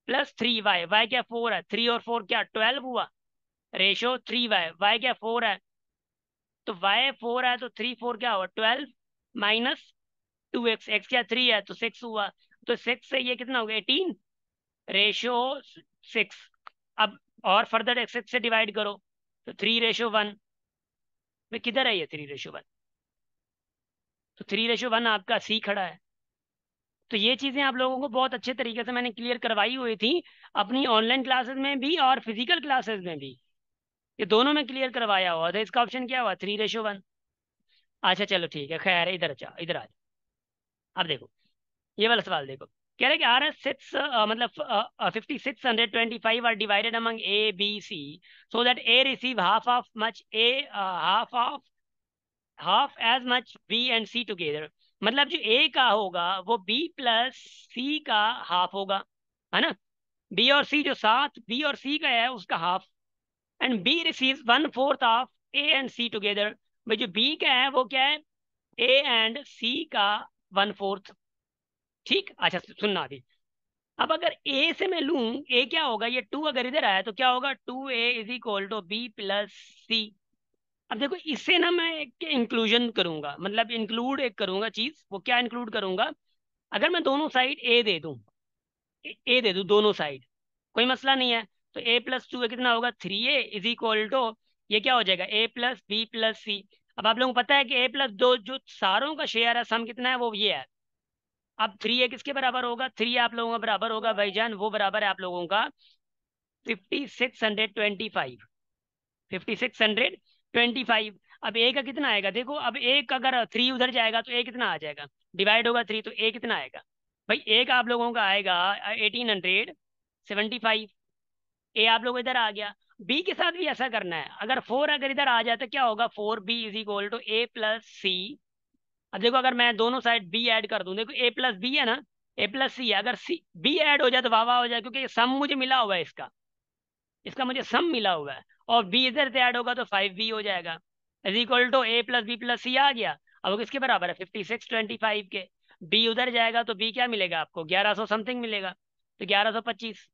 प्लस 3y, y क्या 4 है, 3 और 4 क्या 12 हुआ, रेशो 3y, y क्या 4 है, तो y 4 है तो 3 4 क्या हुआ 12, माइनस 2x, x क्या 3 है तो 6 हुआ, तो 6 से ये कितना हो गया 18, रेशो 6। अब और फर्दर x से डिवाइड करो, तो 3:1, वे किधर है ये 3:1, तो 3:1 आपका सी खड़ा है। तो ये चीजें आप लोगों को बहुत अच्छे तरीके से मैंने क्लियर करवाई हुई थी, अपनी ऑनलाइन क्लासेस में भी और फिजिकल क्लासेस में भी, ये दोनों में क्लियर करवाया हुआ था। इसका ऑप्शन क्या हुआ 3:1। अच्छा चलो ठीक है, खैर इधर जाओ, इधर आ जाओ। अब देखो ये वाला सवाल देखो। कह रहे कि आर एस सिक्स मतलब 5625 are divided among A B C so that A receive half of much A, half as much B and C together. मतलब जो ए का होगा वो बी प्लस सी का हाफ होगा, है ना। बी और सी जो साथ बी और सी का है उसका half, and B receive one fourth of A and C together. भाई जो बी का है वो क्या है, ए एंड सी का वन फोर्थ। ठीक, अच्छा सुनना अभी। अब अगर ए से मैं लूं, ए क्या होगा, ये टू अगर इधर आया तो क्या होगा, two A is equal to B plus C. अब देखो इससे ना मैं एक इंक्लूजन करूंगा, मतलब इंक्लूड एक करूंगा चीज, वो क्या इंक्लूड करूंगा। अगर मैं दोनों साइड ए दे दूं, ए दे दूं दोनों साइड, कोई मसला नहीं है। तो ए प्लस टू कितना होगा, three A is equal to, ये क्या हो जाएगा, A plus B plus C. अब आप लोगों को पता है कि ए प्लस दो जो सारों का शेयर है, सम कितना है, वो ये है। अब थ्री ए किसके बराबर होगा, थ्री आप लोगों का बराबर होगा भाईजान, वो बराबर है आप लोगों का 5625, 5625। अब ए का कितना आएगा देखो, अब ए का अगर थ्री उधर जाएगा तो ए कितना आ जाएगा, डिवाइड होगा थ्री तो ए कितना आएगा। भाई ए का आप लोगों का आएगा 1875। ए आप लोग इधर आ गया। बी के साथ भी ऐसा करना है, अगर फोर अगर इधर आ जाए तो क्या होगा, four B is equal to A plus C. अब देखो अगर मैं दोनों साइड बी ऐड कर दूं, देखो ए प्लस बी है ना, ए प्लस सी है, अगर सी बी ऐड हो जाए तो वाह वाह हो जाए, क्योंकि सम मुझे मिला हुआ है इसका, इसका मुझे सम मिला हुआ है। और बी इधर से ऐड होगा तो फाइव बी हो जाएगा, is equal to A plus B plus C आ गया। अब वो किसके बराबर है, 5625 के। बी उधर जाएगा तो बी क्या मिलेगा आपको, 1100 समथिंग मिलेगा, तो 1125,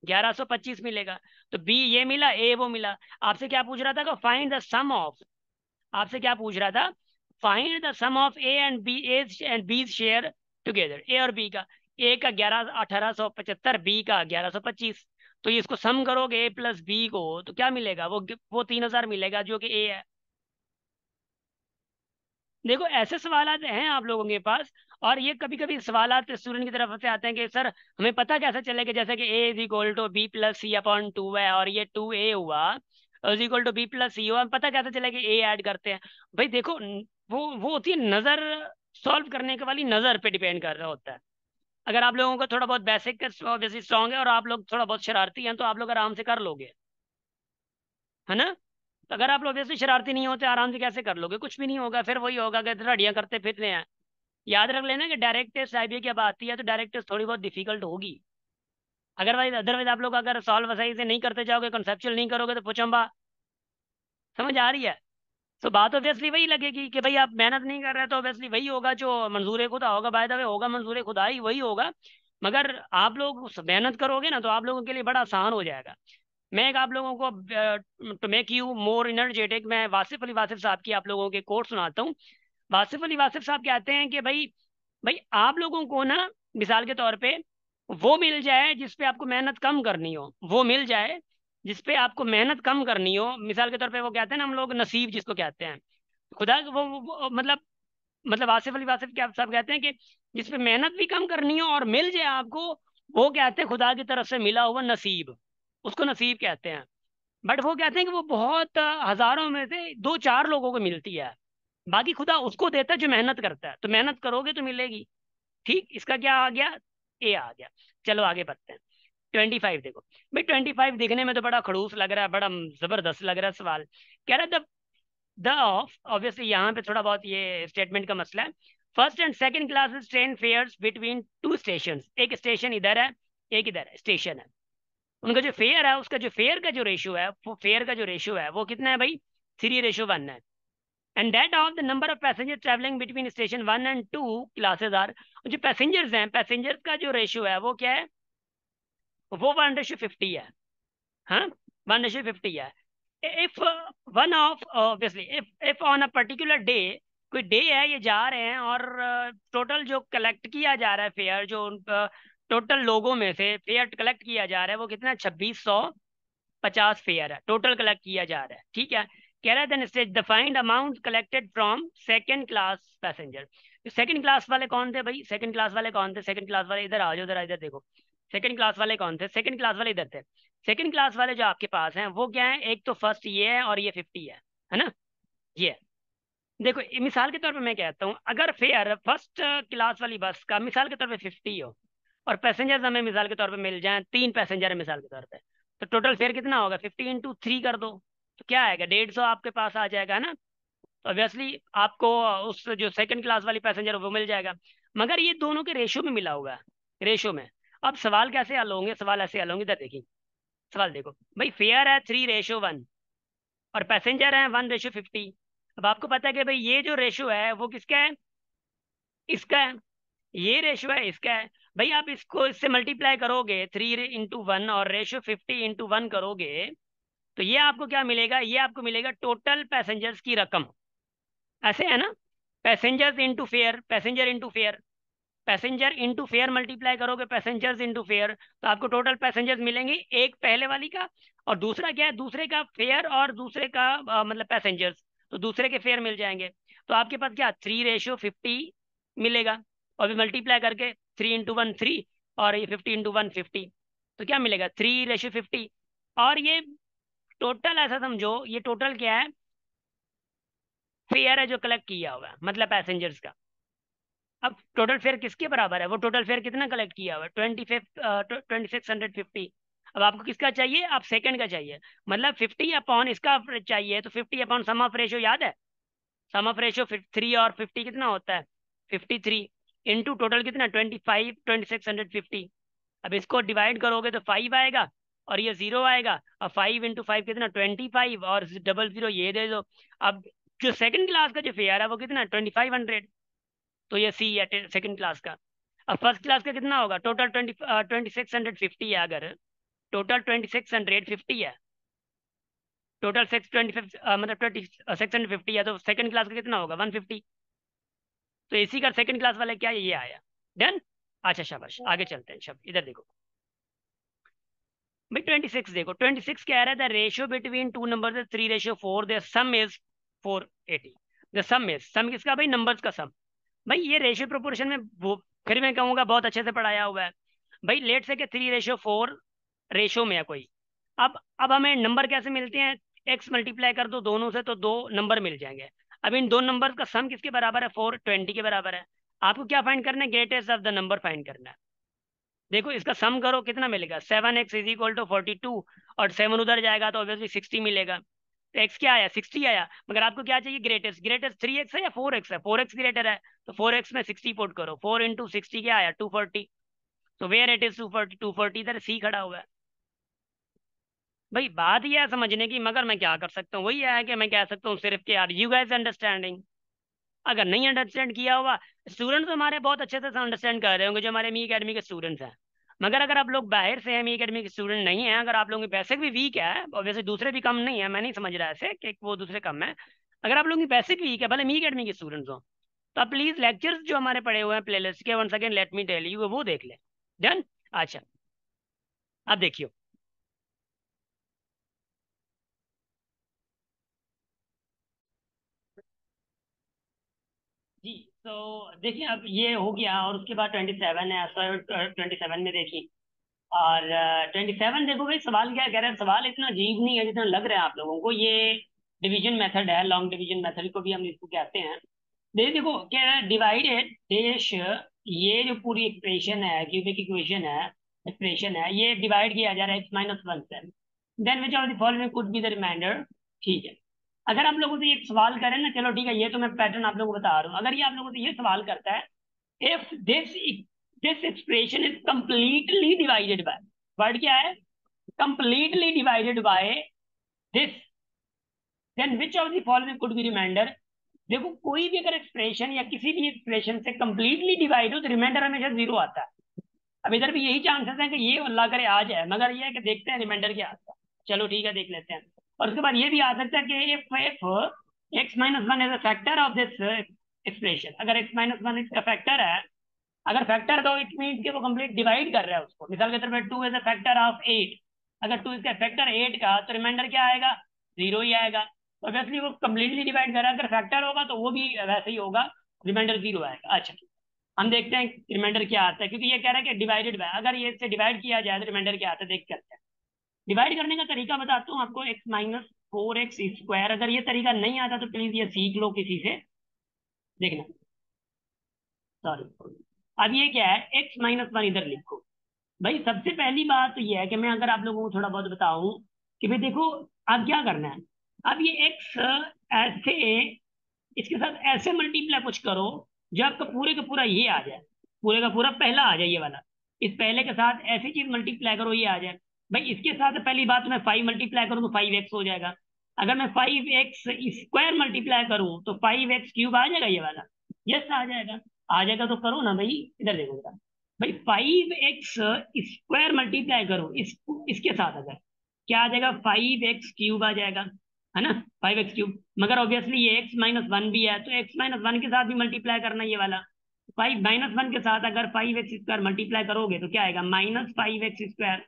1125 मिलेगा। तो बी ये मिला, ए वो मिला। आपसे क्या पूछ रहा था, फाइंड द सम ऑफ, आपसे क्या पूछ रहा था, find the sum of A and B, and B share together, A और बी का। ए का 1875, बी का 1125। तो ये इसको सम करोगे ए प्लस बी को तो क्या मिलेगा, वो 3000 मिलेगा जो कि ए है। देखो ऐसे सवालात हैं आप लोगों के पास, और ये कभी कभी सवालात स्टूडेंट की तरफ से आते हैं कि सर हमें पता कैसे चलेगा, जैसे कि A is equal to B plus C upon two है और ये टू ए हुआ is equal to B plus C हुआ, पता कैसे चलेगा ए ऐड करते हैं। भाई देखो वो होती है नजर, सॉल्व करने के वाली नजर पे डिपेंड कर रहा होता है। अगर आप लोगों को थोड़ा बहुत बेसिक बेसिक स्ट्रांग है और आप लोग थोड़ा बहुत शरारती हैं तो आप लोग आराम से कर लोगे, है ना। तो अगर आप लोग वैसे शरारती नहीं होते आराम से कैसे कर लोगे, कुछ भी नहीं होगा, फिर वही होगा कि रड़ियां करते फिर रहे हैं। याद रख लेना कि डायरेक्ट टेस्ट आईबीए की अब आती है तो डायरेक्ट टेस्ट थोड़ी बहुत डिफिकल्ट होगी। अदरवाइज अदरवाइज आप लोग अगर सॉल्व सही से नहीं करते जाओगे, कंसेप्चुअल नहीं करोगे तो पुचम्बा। समझ आ रही है। तो बात ऑब्वियसली वही लगेगी कि भाई आप मेहनत नहीं कर रहे तो ऑब्वियसली वही होगा जो मंजूर खुदा होगा, बाय द वे होगा मंजूर खुदा ही वही होगा। मगर आप लोग मेहनत करोगे ना तो आप लोगों के लिए बड़ा आसान हो जाएगा। मैं एक आप लोगों को to make you more energetic, मैं वासिफ अली वासिफ साहब की आप लोगों के कोट सुनाता हूँ। वासिफ अली वासिफ साहब कहते हैं कि भाई, भाई आप लोगों को ना मिसाल के तौर पे वो मिल जाए जिस पे आपको मेहनत कम करनी हो, वो मिल जाए जिस पे आपको मेहनत कम करनी हो। मिसाल के तौर पे वो कहते हैं ना हम लोग नसीब जिसको कहते हैं, खुदा मतलब आसिफ अली वासिफ क्या साहब कहते हैं कि जिस पे मेहनत भी कम करनी हो और मिल जाए आपको, वो कहते हैं खुदा की तरफ से मिला हुआ नसीब, उसको नसीब कहते हैं। बट वो कहते हैं कि वो बहुत हजारों में से दो चार लोगों को मिलती है, बाकी खुदा उसको देता है जो मेहनत करता है, तो मेहनत करोगे तो मिलेगी। ठीक, इसका क्या आ गया, ए आ गया। चलो आगे बढ़ते हैं। 25 देखो भाई, 25 देखने में तो बड़ा खड़ूस लग रहा है, बड़ा जबरदस्त लग रहा है सवाल। कह रहा है द ऑफ, ऑब्वियसली यहाँ पे थोड़ा बहुत ये स्टेटमेंट का मसला है। First and second classes train fares between two station, एक स्टेशन इधर है एक इधर है, स्टेशन है। उनका जो फेयर है, उसका जो फेयर का जो रेशियो है, वो फेयर का जो रेशियो है वो कितना है भाई, 3:1 है। And that of the number of passenger travelling between station one and two classes are, जो पैसेंजर्स हैं, पैसेंजर्स का जो रेशियो है वो क्या है, वो 1:50 है। हाँ, 1:50 है। If one of obviously if on a particular day, कोई डे है ये जा रहे हैं और टोटल जो कलेक्ट किया जा रहा है फेयर, जो टोटल लोगों में से फेयर कलेक्ट किया जा रहा है वो कितना है, 2650 फेयर है टोटल कलेक्ट किया जा रहा है। ठीक है, कह रहा है then state the find amount collected from second class passenger. Second class वाले कौन थे भाई, सेकंड क्लास वाले कौन थे, सेकंड क्लास वाले इधर आ जाओ, इधर इधर देखो। सेकंड क्लास वाले कौन थे, सेकंड क्लास वाले इधर थे। सेकंड क्लास वाले जो आपके पास हैं वो क्या है, एक तो फर्स्ट ये है और ये 50 है ना, ये है। देखो मिसाल के तौर पे मैं कहता हूँ, अगर फेयर फर्स्ट क्लास वाली बस का मिसाल के तौर पे 50 हो, और पैसेंजर्स हमें मिसाल के तौर पे मिल जाएं, 3 पैसेंजर है मिसाल के तौर पे, तो टोटल फेयर कितना होगा? 50 × 3 कर दो, तो क्या आएगा? 150 आपके पास आ जाएगा ना। तो ऑब्वियसली आपको उस जो सेकंड क्लास वाली पैसेंजर वो मिल जाएगा। मगर ये दोनों के रेशो में मिला हुआ है, रेशो में। अब सवाल कैसे हल होंगे? सवाल ऐसे हल होंगे, इधर देखिए। सवाल देखो भाई, फेयर है 3:1 और पैसेंजर है 1:50। अब आपको पता है कि भाई ये जो रेशो है वो किसका है? इसका है। ये रेशो है, इसका है। भाई आप इसको इससे मल्टीप्लाई करोगे, 3 × 1 और रेशो 50 × 1 करोगे, तो ये आपको क्या मिलेगा? ये आपको मिलेगा टोटल पैसेंजर्स की रकम। ऐसे है ना? Passengers into fair, passenger into fair, passenger into fair multiply करोगे पैसेंजर्स इंटू फेयर, तो आपको टोटल पैसेंजर्स मिलेंगे, एक पहले वाली का और दूसरा क्या है? दूसरे का फेयर और दूसरे का मतलब पैसेंजर्स, तो दूसरे के फेयर मिल जाएंगे। तो आपके पास क्या 3:50 मिलेगा, और भी मल्टीप्लाई करके 3 × 1 3 और ये 50 × 1 50, तो क्या मिलेगा? 3:50। और ये टोटल ऐसा समझो, ये टोटल क्या है? फेयर है जो कलेक्ट किया हुआ है, मतलब पैसेंजर्स का। अब टोटल फेयर किसके बराबर है? वो टोटल फेयर कितना कलेक्ट किया हुआ है? 2650। अब आपको किसका चाहिए? आप सेकंड का चाहिए, मतलब 50 अपॉन इसका चाहिए, तो 50 अपॉन सम ऑफ रेशो याद है? सम ऑफ रेशो 3 और 50 कितना होता है? 53 इंटू टोटल कितना? 2650। अब इसको डिवाइड करोगे तो 5 आएगा और ये 0 आएगा। अब 5 × 5 कितना? 25 और 00 ये दे दो। अब जो सेकंड क्लास का जो फेयर है वो कितना? 2500। तो ये सी है सेकंड क्लास का। अब फर्स्ट क्लास का कितना होगा? टोटल 2650 है। अगर टोटल 2650 है, टोटल 625 मतलब 2650 है, तो सेकंड क्लास का कितना होगा? 150। तो एसी का सेकंड क्लास वाला क्या है? ये आया। डन। अच्छा शाबाश, आगे चलते हैं। शब इधर देखो भाई, 26 देखो, 26 कह रहा है the ratio between two number 3:4, the sum is 480। The sum is, sum किसका भाई? नंबर्स का सम। भाई ये रेशियो प्रोपोर्शन में वो, फिर मैं कहूंगा बहुत अच्छे से पढ़ाया हुआ है। भाई लेट से कि 3:4 रेशो में है कोई। अब हमें नंबर कैसे मिलते हैं? एक्स मल्टीप्लाई कर दो दोनों से तो दो नंबर मिल जाएंगे। अब इन दो नंबर का सम किसके बराबर है? 420 के बराबर है। आपको क्या फाइंड करना है? Greatest of the number find करना है। देखो इसका सम करो, कितना मिलेगा? 7x = 42, और 7 उधर जाएगा तो ऑब्वियसली 60 मिलेगा। तो एक्स क्या आया? 60 आया। मगर आपको क्या चाहिए? ग्रेटेस्ट। ग्रेटेस्ट 3x है या 4x है? 4x ग्रेटर है, तो 4x में 60 पुट करो। 4 × 60 क्या आया? 240। तो वेयर इट इज 240, 240 इधर सी खड़ा हुआ है। भाई बात यह है समझने की, मगर मैं क्या कर सकता हूँ? वही है कि मैं कह सकता हूँ सिर्फ कि यार यू गाइस अंडरस्टैंडिंग। अगर नहीं अंडरस्टैंड किया हुआ, स्टूडेंट्स हमारे बहुत अच्छे से अंडरस्टैंड कर रहे होंगे जो हमारे मी अकेडमी के स्टूडेंट्स हैं। मगर अगर आप लोग बाहर से हैं, मी अकेडमी के स्टूडेंट नहीं है, अगर आप लोगों के बेसिक भी वीक है, और वैसे दूसरे भी कम नहीं है, मैं नहीं समझ रहा ऐसे कि वो दूसरे कम है। अगर आप लोगों की बेसिक वीक है, भले मी अकेडमी के स्टूडेंट्स हो, तो आप प्लीज लेक्चर्स जो हमारे पड़े हुए हैं प्लेलिस्ट के, once again let me tell you, वो देख लें। डन। अच्छा, अब देखियो जी। तो देखिए अब ये हो गया, और उसके बाद 27 है। 27 में देखिए, और 27 देखो भाई, सवाल क्या कह रहा है? सवाल इतना अजीब नहीं है जितना लग रहा है आप लोगों को। ये डिवीजन मेथड है, लॉन्ग डिवीजन मेथड को भी हम इसको कहते हैं। देखो क्या है, डिवाइडेड देश, ये जो पूरी इक्वेशन है, क्यूबिक इक्वेशन है, एक्सप्रेशन है, ये डिवाइड किया जा रहा है x-1 से। Then which of the following could be the remainder. ठीक है। अगर आप लोगों से ये सवाल करें ना, चलो ठीक है, ये तो मैं पैटर्न आप लोगों को बता रहा हूँ। अगर ये आप लोगों से ये सवाल करता है, if this expression is completely divided by, word क्या है? Completely divided by this, then which of the following could be remainder. देखो कोई भी अगर एक्सप्रेशन या किसी भी एक्सप्रेशन से कंप्लीटली डिवाइड हो तो रिमाइंडर हमेशा 0 आता है। अब इधर भी यही चांसेस है कि ये अल्लाह करे आ जाए, मगर ये है कि देखते हैं रिमाइंडर क्या आता है। चलो ठीक है, देख लेते हैं। और उसके बाद ये भी आ सकता है कि if x-1 is a factor of this expression, अगर x-1 इसका फैक्टर है, अगर फैक्टर तो इट मीन कि वो कंप्लीट डिवाइड कर रहा है उसको। मिसाल के तौर पर 2 इज अ फैक्टर ऑफ 8, अगर 2 इसका फैक्टर 8 का, तो रिमाइंडर क्या आएगा? 0 ही आएगा। तो ऑब्वियसली वो कंप्लीटली डिवाइड कर रहा है, अगर फैक्टर होगा तो वो भी वैसे ही होगा, रिमाइंडर 0 आएगा। अच्छा, हम देखते हैं रिमाइंडर क्या आता है, क्योंकि ये कह रहा है कि डिवाइडेड बाय, अगर ये इससे डिवाइड किया जाए तो रिमाइंडर क्या आता है, देख करते हैं। डिवाइड करने का तरीका बताता हूँ आपको। 4x²। अगर ये तरीका नहीं आता तो प्लीज ये सीख लो किसी से, देखना। सॉरी, अब ये क्या है, x-1 इधर लिखो। भाई सबसे पहली बात तो ये है कि मैं अगर आप लोगों को थोड़ा बहुत बताऊं कि भाई देखो, अब क्या करना है। अब ये x ऐसे, इसके साथ ऐसे मल्टीप्लाई कुछ करो जो आपका पूरे का पूरा ये आ जाए, पूरे का पूरा पहला आ जाए ये वाला। इस पहले के साथ ऐसी चीज मल्टीप्लाई करो ये आ जाए। भाई इसके साथ पहली बात मैं 5 मल्टीप्लाई करूँ तो 5x हो जाएगा। अगर मैं 5x² मल्टीप्लाई करूँ तो 5x³ आ जाएगा ये वाला। यस आ जाएगा। आ जाएगा तो करो ना भाई, इधर देखो जरा। भाई 5x² मल्टीप्लाई करो इसके साथ, अगर क्या आ जाएगा, 5x³ आ जाएगा, है ना, 5x³। मगर ऑब्वियसली ये x-1 भी है, तो x-1 के साथ भी मल्टीप्लाई करना ये वाला। 5-1 के साथ अगर 5x² मल्टीप्लाई करोगे तो क्या आएगा, -5x²।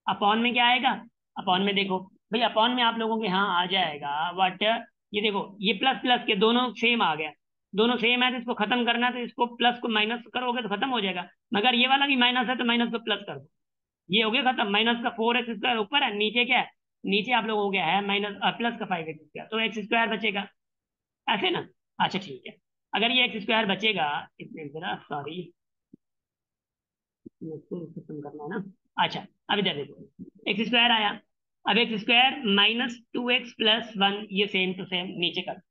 अपॉन में क्या आएगा, अपॉन में देखो भाई, अपॉन में आप लोगों के यहाँ आ जाएगा वट, ये देखो ये प्लस प्लस के दोनों सेम आ गया। दोनों सेम है तो इसको खत्म करना है, तो इसको प्लस को माइनस करोगे तो खत्म हो जाएगा। मगर ये वाला भी माइनस है तो माइनस को प्लस कर दो, ये हो गया खत्म। माइनस का 4x² ऊपर है, नीचे क्या है, नीचे आप लोगों को क्या है, माइनस प्लस का 5x², तो x² बचेगा, ऐसे ना। अच्छा ठीक है, अगर ये x² बचेगा, इसमें जरा सॉरी, इसको खत्म करना है ना। अच्छा, अब इधर देखो x² आया। अब x² -2x+1, ये सेम टू सेम नीचे कर।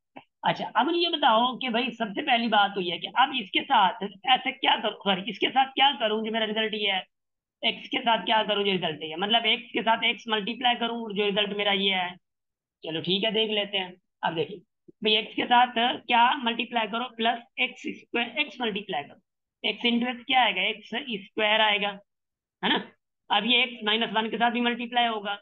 अच्छा, अब ये बताओ कि भाई सबसे पहली बात तो ये है कि अब इसके साथ ऐसे क्या करूं, सॉरी इसके साथ क्या करूं जो मेरा रिजल्ट ये है, एक्स के साथ क्या करूं जो रिजल्ट ये है, मतलब एक्स के साथ एक्स मल्टीप्लाई करूं जो रिजल्ट मेरा ये है। चलो ठीक है, देख लेते हैं। अब देखिए भाई, एक्स के साथ क्या मल्टीप्लाई करो, +x² एक्स मल्टीप्लाई करो, एक्स इंटू एक्स क्या आएगा, x² आएगा, है ना। अब ये x-1 के साथ भी मल्टीप्लाई होगा,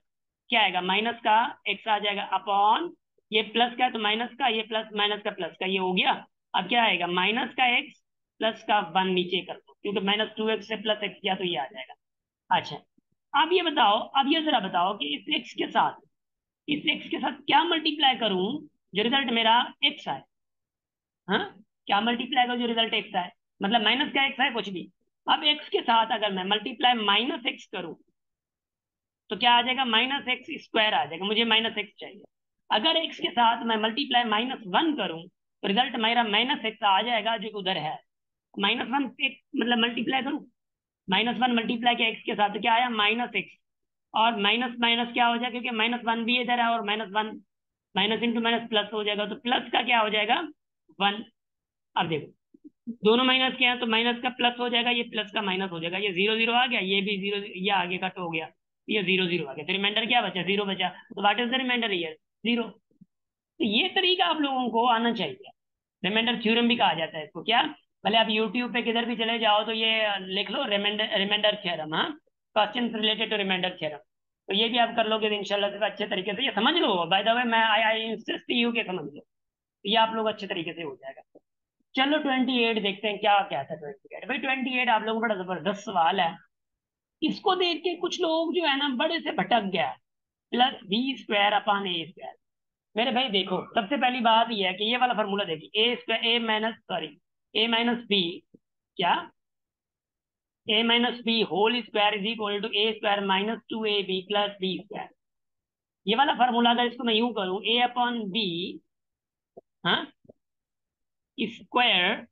क्या आएगा, माइनस का x आ जाएगा, अपॉन ये प्लस का है तो माइनस का, ये प्लस माइनस का प्लस का, ये हो गया। अब क्या आएगा, माइनस का x प्लस का 1 नीचे कर दो, क्योंकि -2x से +x किया तो ये आ जाएगा। अच्छा, अब ये बताओ, अब ये जरा बताओ कि इस x के साथ क्या मल्टीप्लाई करूं जो रिजल्ट मेरा x आए। हाँ, क्या मल्टीप्लाई करूं जो रिजल्ट x आए, मतलब माइनस का x है कुछ भी। अब x के साथ अगर मैं मल्टीप्लाई -x करूं तो क्या आ जाएगा, -x² आ जाएगा, मुझे -x चाहिए। अगर x के साथ मैं मल्टीप्लाई -1 करूं तो रिजल्ट मेरा -x आ जाएगा जो कि उधर है। -1 एक मतलब मल्टीप्लाई करूं, -1 मल्टीप्लाई किया एक्स के साथ तो क्या आया, -x। और माइनस माइनस क्या हो जाएगा, क्योंकि -1 भी इधर है, और -1 माइनस इंटू माइनस प्लस हो जाएगा, तो प्लस का क्या हो जाएगा, 1। अब देखो दोनों माइनस के हैं तो माइनस का प्लस हो जाएगा, ये प्लस का माइनस हो जाएगा, ये 0 0 आ गया, ये भी 0, ये आगे कट हो गया, ये 0 0 आ गया, तो रिमाइंडर क्या बचा, 0 बचा। तो what is the remainder here, 0। तो ये तरीका आप लोगों को आना चाहिए। रिमाइंडर थ्योरम भी कहा जाता है इसको, क्या, भले आप यूट्यूब पे किधर भी चले जाओ तो ये लिख लो रिमाइंडर रिमाइंडर थ्योरम, हाँ, question related to remainder theorem. तो ये भी आप कर लोगे तो इंशाल्लाह से अच्छे तरीके से ये समझ लो। बाय द वे मैं आई इंसिस्ट यू के समझ लो, तो ये आप लोग अच्छे तरीके से हो जाएगा। चलो 28 देखते हैं क्या क्या था। 28 भाई, 28 आप लोगों को बड़ा जबरदस्त सवाल है। इसको देख के कुछ लोग जो है ना बड़े से भटक गया, +b² / मेरे भाई देखो, सबसे पहली बात यह है कि ये वाला फॉर्मूला देखिए, a-b, क्या, a-b whole square is equal to a² -2ab + b²। ये वाला फॉर्मूला अगर इसको मैं यूं करूं, a/b, हाँ, स्क्वायर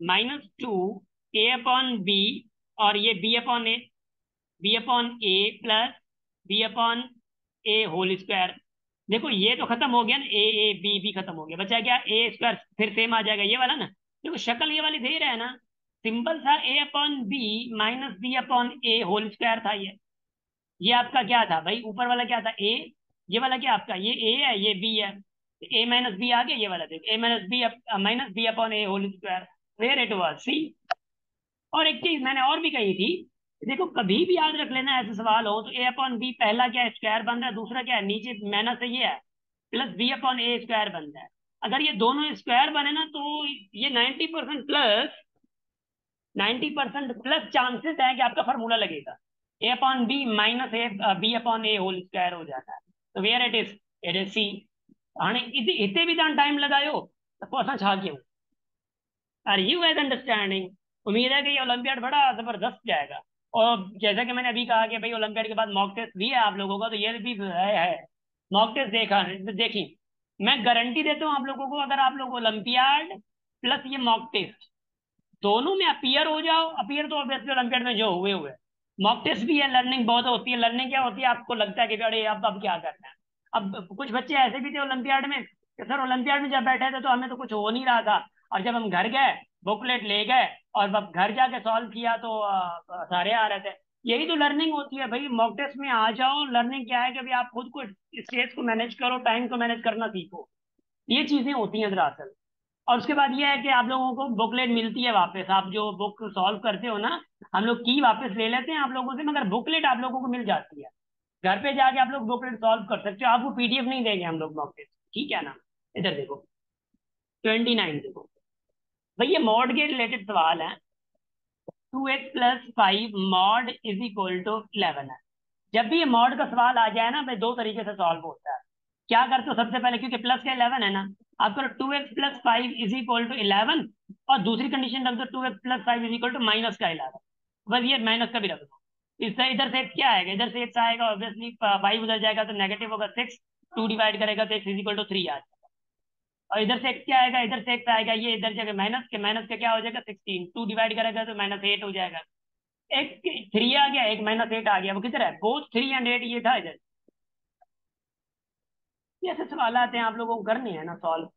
-2 a/b, और ये b/a plus b/a whole square. देखो ये तो खत्म हो गया ना, a b खत्म हो गया, बचा क्या, a² फिर सेम आ जाएगा ये वाला ना। देखो शक्ल ये वाली दे रहा है ना, सिंपल सा a/b -b/a होल स्क्वायर था ये आपका क्या था भाई, ऊपर वाला क्या था, a, ये वाला क्या आपका, ये a है ये b है, a-b आ गया, ये वाला देखो a-b whole square, where it was, see. और एक चीज मैंने और भी कही थी, देखो कभी भी याद रख लेना ऐसे सवाल हो तो a/b पहला क्या है, स्क्वायर बन रहा है, दूसरा क्या है, नीचे माइनस है ये है, प्लस b/a² बन रहा है। अगर ये दोनों स्क्वायर बने ना तो ये 90% प्लस 90% प्लस चांसेस है कि आपका फॉर्मूला लगेगा, a/b -b/a होल स्क्वायर हो जाता है। तो वेयर इट इज सी। आणि इतने भी टाइम लगायो तो क्वेश्चन छा क्यों, आर यू गाइस अंडरस्टैंडिंग। उम्मीद है कि ये ओलंपियाड बड़ा जबरदस्त जाएगा। और जैसा कि मैंने अभी कहा कि भाई ओलंपियाड के बाद मॉक टेस्ट भी है आप लोगों का, तो ये भी है। मॉक टेस्ट देखा देखी, मैं गारंटी देता हूँ आप लोगों को, अगर आप लोग ओलंपियाड प्लस ये मॉक टेस्ट दोनों में अपीयर हो जाओ, अपीयर तो ऑब्वियसली ओलंपियाड में जो हुए हुए, मॉक टेस्ट भी है, लर्निंग बहुत होती है। लर्निंग क्या होती है, आपको लगता है कि अरे अब क्या करना है। अब कुछ बच्चे ऐसे भी थे ओलंपियाड में कि सर ओलंपियाड में जब बैठे थे तो हमें तो कुछ हो नहीं रहा था, और जब हम घर गए बुकलेट ले गए और अब घर जाके सॉल्व किया तो सारे आ रहे थे। यही तो लर्निंग होती है भाई, मॉक टेस्ट में आ जाओ। लर्निंग क्या है कि भाई आप खुद को स्टेज को मैनेज करो, टाइम को मैनेज करना सीखो, ये चीजें होती हैं दरअसल। और उसके बाद ये है कि आप लोगों को बुकलेट मिलती है वापस, आप जो बुक सॉल्व करते हो ना, हम लोग की वापस ले लेते हैं आप लोगों से, मगर बुकलेट आप लोगों को मिल जाती है। घर पे जाके आप लोग बुकलेट सॉल्व कर सकते हो, आपको पीडीएफ नहीं देंगे हम लोग मॉक टेस्ट, ठीक है ना। इधर देखो 29 देखो भाई, ये मॉड के रिलेटेड सवाल है। 2x+5 mod is equal to 11 है। जब भी ये मॉड का सवाल आ जाए ना भाई, दो तरीके से सॉल्व होता है। क्या करते हो सबसे पहले, क्योंकि प्लस का 11 है ना, आप करो 2x+5 इज इक्वल टू 11, और दूसरी कंडीशन रख दो 2x+5 is equal to minus का 11। बस ये माइनस का भी रख दो। इससे इधर से क्या आएगा, इधर से x आएगा, ऑब्वियसली 5 उधर जाएगा तो नेगेटिव होगा 6, 2 डिवाइड करेगा तो x इज इक्वल टू 3 आ जाएगा। और इधर से x क्या आएगा, इधर से x आएगा, ये इधर जगह माइनस का क्या हो जाएगा 16, 2 डिवाइड करेगा तो -8 हो जाएगा। एक 3 आ गया, एक -8 आ गया, वो किधर है, बोथ 3 एंड 8 ये था इधर। ये ऐसे सवाल आते हैं, आप लोगों को करने हैं ना सॉल्व।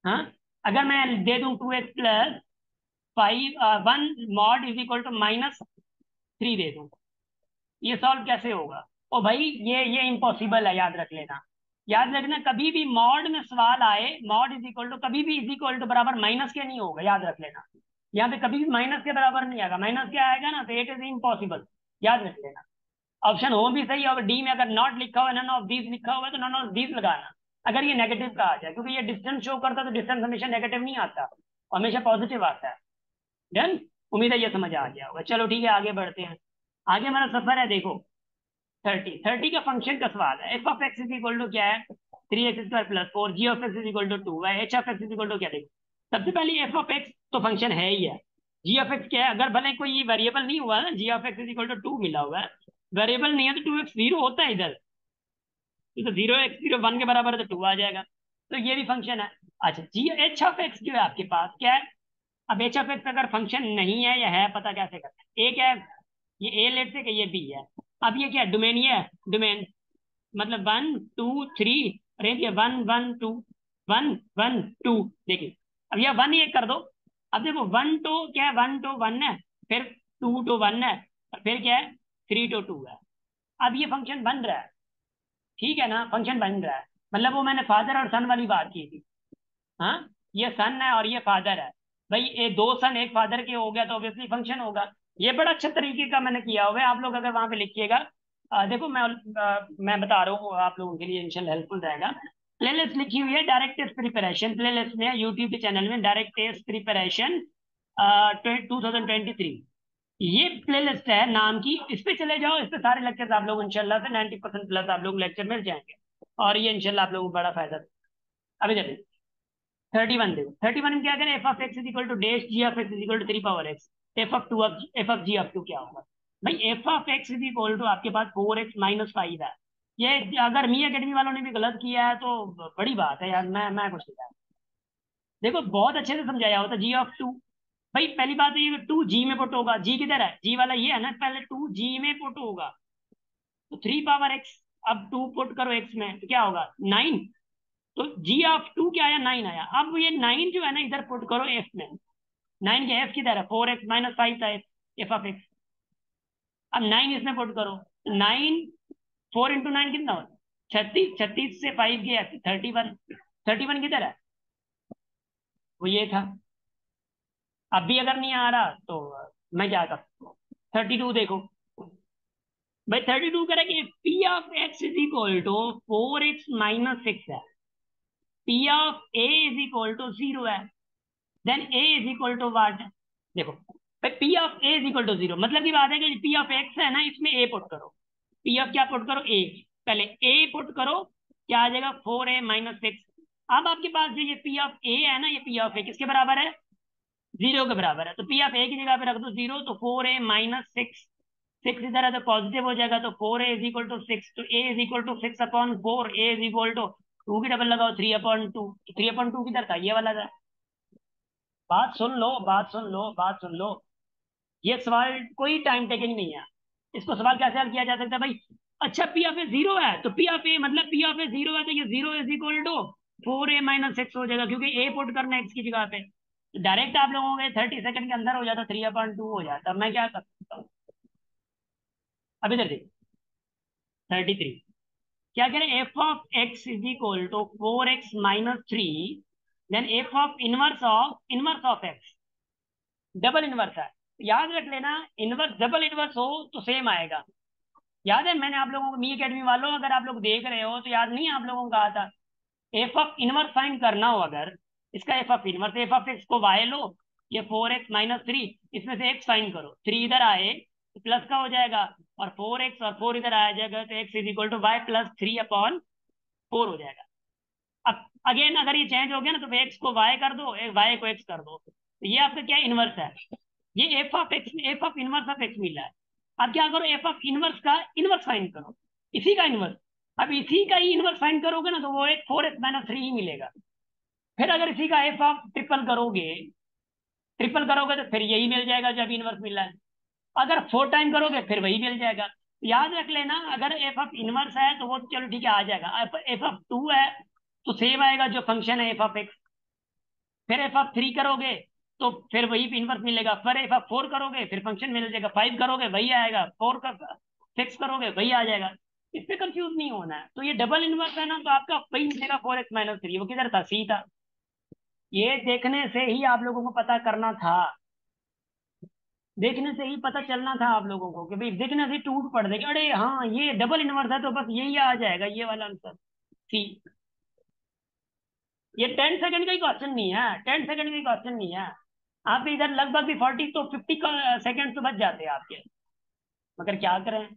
हाँ, अगर मैं दे दूं 2x+5 1 mod is equal to -3 दे दूं, ये सॉल्व कैसे होगा। ओ भाई, ये इम्पॉसिबल है, याद रख लेना। याद रखना, कभी भी मॉड में सवाल आए, मॉड इज इक्वल टू कभी भी इज इक्वल टू बराबर माइनस के नहीं होगा, याद रख लेना। यहाँ पे कभी भी माइनस के बराबर नहीं आएगा, माइनस क्या आएगा ना तो इट इज इम्पॉसिबल, याद रख लेना। ऑप्शन हो भी सही और डी में अगर नॉट लिखा हुआ है, नन ऑफ दीज लिखा हुआ है, तो नन ऑफ दीज लगाना। अगर ये नेगेटिव का आ जाए, क्योंकि ये डिस्टेंस शो करता है तो डिस्टेंस हमेशा नेगेटिव नहीं आता, हमेशा पॉजिटिव आता है। डन। उम्मीद है ये समझ आ गया होगा। चलो ठीक है, आगे बढ़ते हैं। आगे हमारा सफर है, देखो 30 का फंक्शन का सवाल है। F of x is equal to क्या है, 3x² + 4, g of x is equal to 2, h of x is equal to क्या। देखो सबसे पहले एफ ऑफ एक्स तो फंक्शन है ही है। जी ऑफ एक्स क्या है, अगर भले कोई वेरिएबल नहीं हुआ ना, G of x is equal to 2 मिला हुआ है, वेरिएबल नहीं है तो 2x 0 होता है इधर, तो 0x 0 1 के बराबर है तो 2 आ जाएगा, तो ये भी फंक्शन है। अच्छा, जी एच ऑफ एक्स जो है आपके पास क्या है। अब एच ऑफ एक्स अगर फंक्शन नहीं है या है, पता कैसे करते हैं, ए क्या है, ये ए लेट से कि ये बी है। अब ये क्या है, डोमेन, ये है डोमेन, मतलब 1 2 3, रेंज ये 1 1 2, 1 1 2। देखिए अब यह 1 ये कर दो। अब देखो 1 2 क्या है, 1 2 1 है, फिर 2 2 1 है, और फिर क्या है 3 2 2 है। अब ये फंक्शन बन रहा है, ठीक है ना, फंक्शन बन रहा है। मतलब वो मैंने फादर और सन वाली बात की थी। हाँ, ये सन है और ये फादर है। भाई ये दो सन एक फादर के हो गया तो ऑब्वियसली फंक्शन होगा। ये बड़ा अच्छा तरीके का मैंने किया हुआ है, आप लोग अगर वहां पे लिखिएगा। देखो मैं बता रहा हूँ आप लोगों के लिए, इंशाल्लाह हेल्पफुल रहेगा। प्लेलिस्ट लिखी हुई है डायरेक्ट टेस्ट प्रिपरेशन, प्लेलिस्ट में यूट्यूब के चैनल में डायरेक्ट टेस्ट प्रिपरेशन 2023, ये प्लेलिस्ट है नाम की। इस पे चले जाओ, इस पे सारे लेक्चर्स आप लोग इंशाल्लाह से 90% प्लस आप लोग लेक्चर मिल जाएंगे, और ये इंशाल्लाह आप लोगों को बड़ा फायदा देगा। अभी देखो 31 देखो, 31 में क्या करें, f of x is equal to dash g of x is equal to 3 power x, f of g of two क्या होगा। भाई f of x is equal to आपके पास 4x - 5 है। ये अगर मी अकेडमी वालों ने भी गलत किया है तो बड़ी बात है यार, मैं कुछ नहीं कहा। देखो बहुत अच्छे से समझाया होता, जी ऑफ 2। भाई पहली बात है, ये 2 जी में पुट होगा, जी किधर है, जी वाला ये है ना, पहले 2 जी में पुट होगा तो 3 पावर एक्स। अब 2 पुट करो एक्स में तो क्या होगा 9, तो जी ऑफ 2 क्या आया 9 आया। अब ये 9 जो है ना इधर पुट करो एफ में, 9 के एफ किधर है, 4x - 5 था एफ ऑफ एक्स। अब 9 इसमें पुट करो, 9 4 × 9 कितना हो, 36, 36 से 5 गया 31, 31 किधर है, वो ये था। अब भी अगर नहीं आ रहा तो मैं क्या कर सकता हूँ, 32 देखो भाई, 32 करेंगे, P of x is equal to 4x - 6 है, P of A is equal to 0 है, then A is equal to what. देखो भाई P of A is equal to 0 मतलब की बात है कि पी ऑफ एक्स है ना, इसमें ए पुट करो, पी ऑफ क्या पुट करो ए, पहले ए पुट करो, क्या आ जाएगा 4a - 6। अब आपके पास जो ये पी ऑफ ए है ना, ये पी ऑफ ए किसके बराबर है, 0 के बराबर है, तो पी ऑफ ए की जगह पे रख दो 0, तो 4a - 6 6 इधर है तो पॉजिटिव हो जाएगा, तो 4a = 6, तो a = 6/4, a = 2 की डबल लगाओ 3/2, 3/2 किधर था, ये वाला था। बात सुन लो, बात सुन लो, बात सुन लो। ये सवाल कोई टाइम टेकिंग नहीं है। इसको सवाल कैसे हल किया जा सकता है भाई? अच्छा, पी ऑफ ए जीरो है तो पी ऑफ ए मतलब पी ऑफ ए जीरो है तो ये जीरो = 4a - 6 हो जाएगा, क्योंकि ए पुट करना है एक्स की जगह पे। डायरेक्ट आप लोगों के 30 सेकंड के अंदर हो जाता, 3/2 हो जाता। मैं क्या कर सकता हूँ? अभी इधर देखो, 33। क्या कह रहे हैं? f(x) = 4x - 3, then f inverse of x), double inverse है। याद रख लेना, इनवर्स डबल इनवर्स हो तो सेम आएगा। याद है मैंने आप लोगों को, मी अकेडमी वालों, अगर आप लोग देख रहे हो तो याद नहीं है आप लोगों को कहा था, एफ ऑफ इनवर्स फाइंड करना हो अगर, इसका F of inverse, F of x को वाई लो, ये 4x - 3, इसमें से एक्स फाइंड करो, 3 इधर आए तो प्लस का हो जाएगा, और 4x और 4 इधर आ जाएगा, तो x = y + 3/4 हो जाएगा। अब अगेन अगर ये चेंज हो गया ना, तो एक्स को वाई कर दो, वाई को एक्स कर दो, तो ये आपका क्या इनवर्स है। ये F of inverse of x मिला है। अब क्या करो, एफ ऑफ इनवर्स का इनवर्स फाइंड करो, इसी का इनवर्स। अब इसी का ही इनवर्स फाइंड करोगे ना, तो वो एक 4x - 3 ही मिलेगा। फिर अगर इसी का एफ ऑफ ट्रिपल करोगे, ट्रिपल करोगे तो फिर यही मिल जाएगा जो अभी इनवर्स मिला है। अगर 4 टाइम करोगे फिर वही मिल जाएगा। याद रख लेना, अगर एफ ऑफ इनवर्स है तो वो चलो ठीक है आ जाएगा, एफ ऑफ टू है तो सेम आएगा जो फंक्शन है एफ ऑफ एक्स। फिर एफ ऑफ थ्री करोगे तो फिर वही इनवर्स मिलेगा, फिर एफ ऑफ फोर करोगे फिर फंक्शन मिल जाएगा, 5 करोगे वही आएगा, 6 करोगे वही आ जाएगा। इस पे कंफ्यूज नहीं होना है। तो ये डबल इनवर्स है ना, तो आपका वही मिलेगा 4x - 3। वो किधर था? सी था। ये देखने से ही आप लोगों को पता करना था, देखने से ही पता चलना था आप लोगों को कि भाई देखने से टूट पड़ देगी, अरे हाँ ये डबल इनवर्स है तो बस यही आ जाएगा, ये वाला आंसर सी। ये 10 सेकंड का ही क्वेश्चन नहीं है, 10 सेकंड का ही क्वेश्चन नहीं है। आप इधर लगभग भी 50 तो बच जाते हैं आपके। मगर क्या करें,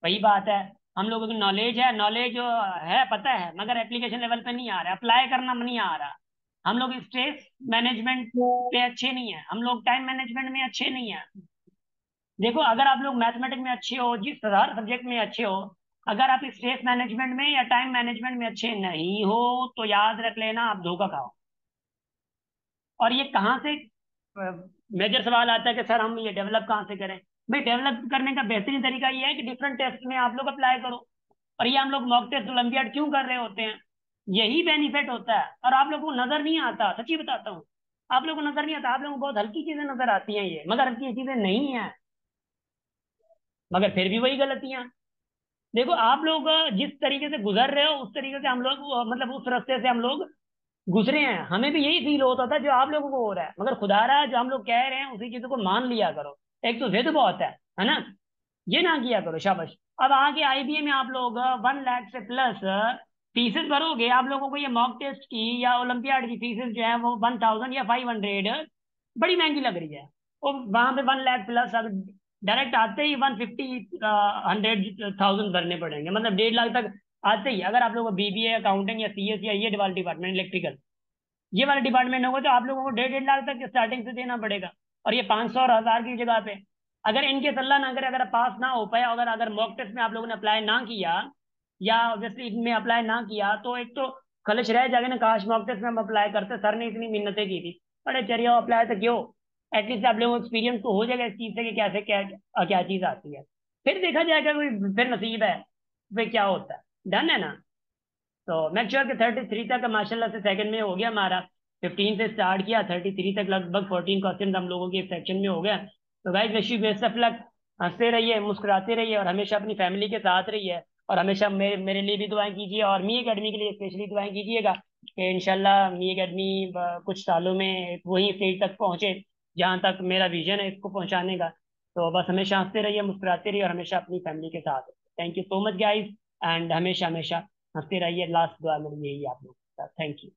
वही बात है। हम लोगों की नॉलेज है, नॉलेज है पता है, मगर एप्लीकेशन लेवल पे नहीं आ रहा, अप्लाई करना नहीं आ रहा। हम लोग स्ट्रेस मैनेजमेंट पे अच्छे नहीं है, हम लोग टाइम मैनेजमेंट में अच्छे नहीं है। देखो, अगर आप लोग मैथमेटिक्स में अच्छे हो, जिस हर सब्जेक्ट में अच्छे हो, अगर आप स्ट्रेस मैनेजमेंट में या टाइम मैनेजमेंट में अच्छे नहीं हो, तो याद रख लेना आप धोखा खाओ। और ये कहाँ से मेजर सवाल आता है कि सर हम ये डेवलप कहाँ से करें? भाई डेवलप करने का बेहतरीन तरीका ये है कि डिफरेंट टेस्ट में आप लोग अप्लाई करो। और ये हम लोग मॉक टेस्ट ओलंपियाड क्यों कर रहे होते हैं? यही बेनिफिट होता है। और आप लोगों को नजर नहीं आता, सच्ची बताता हूँ, आप लोगों को नजर नहीं आता, आप लोगों को बहुत हल्की चीजें नजर आती हैं ये, मगर हल्की चीजें नहीं है। मगर फिर भी वही गलतियां। देखो आप लोग जिस तरीके से गुजर रहे हो उस तरीके से हम लोग मतलब उस रास्ते से हम लोग गुजरे हैं, हमें भी यही फील होता था जो आप लोगों को हो रहा है। मगर खुदा रहा जो हम लोग कह रहे हैं उसी चीजों को मान लिया करो। एक तो जिद बहुत है ना, ये ना किया करो, शाबाश। अब आगे आईबीए में आप लोग 1 लाख से प्लस फीसेस भरोगे। आप लोगों को ये मॉक टेस्ट की या ओलंपियाड की फीसेस जो है वो 1000 या 500 बड़ी महंगी लग रही है। वो वहां पे 1 लाख प्लस, अगर डायरेक्ट आते ही 150 100,000 भरने पड़ेंगे, मतलब 1.5 लाख तक आते ही। अगर आप लोगों को बीबीए, अकाउंटिंग या सीएस या ये वाला डिपार्टमेंट, इलेक्ट्रिकल, ये वाला डिपार्टमेंट होगा, तो आप लोगों को 1.5 लाख तक स्टार्टिंग से देना पड़ेगा। और ये 500 और 1000 की जगह पे, अगर इनके सल्ला ना करे, अगर पास ना हो पाए, अगर अगर मॉक टेस्ट में आप लोगों ने अप्लाई ना किया या ऑब्वियसली इनमें अप्लाई ना किया, तो एक तो कलश रह जाएगा ना, काश मॉक टेस्ट में हम अप्लाई करते, सर ने इतनी मिन्नतें की थी। अरे चलिए अप्लाई तो क्यों, एटलीस्ट आप लोगों को एक्सपीरियंस तो हो जाएगा इस चीज से कि कैसे क्या क्या चीज आती है। फिर देखा जाएगा कोई, फिर नसीब है, फिर क्या होता है। डन है ना? तो मेक श्योर कि 33 तक माशाल्लाह से सेकंड में हो गया हमारा। 15 से स्टार्ट किया, 33 तक लगभग 14 क्वेश्चन हम लोगों के सेक्शन में हो गया। तो guys wish you best of luck. हंसते रहिए, मुस्कुराते रहिए, और हमेशा अपनी फैमिली के साथ रहिए। और हमेशा मेरे लिए भी दुआएं कीजिए, और मी अकेडमी के लिए स्पेशली दुआएं कीजिएगा कि इंशाल्लाह मी अकेडमी कुछ सालों में वही स्टेज तक पहुंचे जहाँ तक मेरा विजन है इसको पहुंचाने का। तो बस हमेशा हंसते रहिए, मुस्कुराते रहिए, और हमेशा अपनी फैमिली के साथ। Thank you so much guys, and हमेशा हमेशा हंसते रहिए। लास्ट दुआ मेरी यही है आप लोग। Thank you.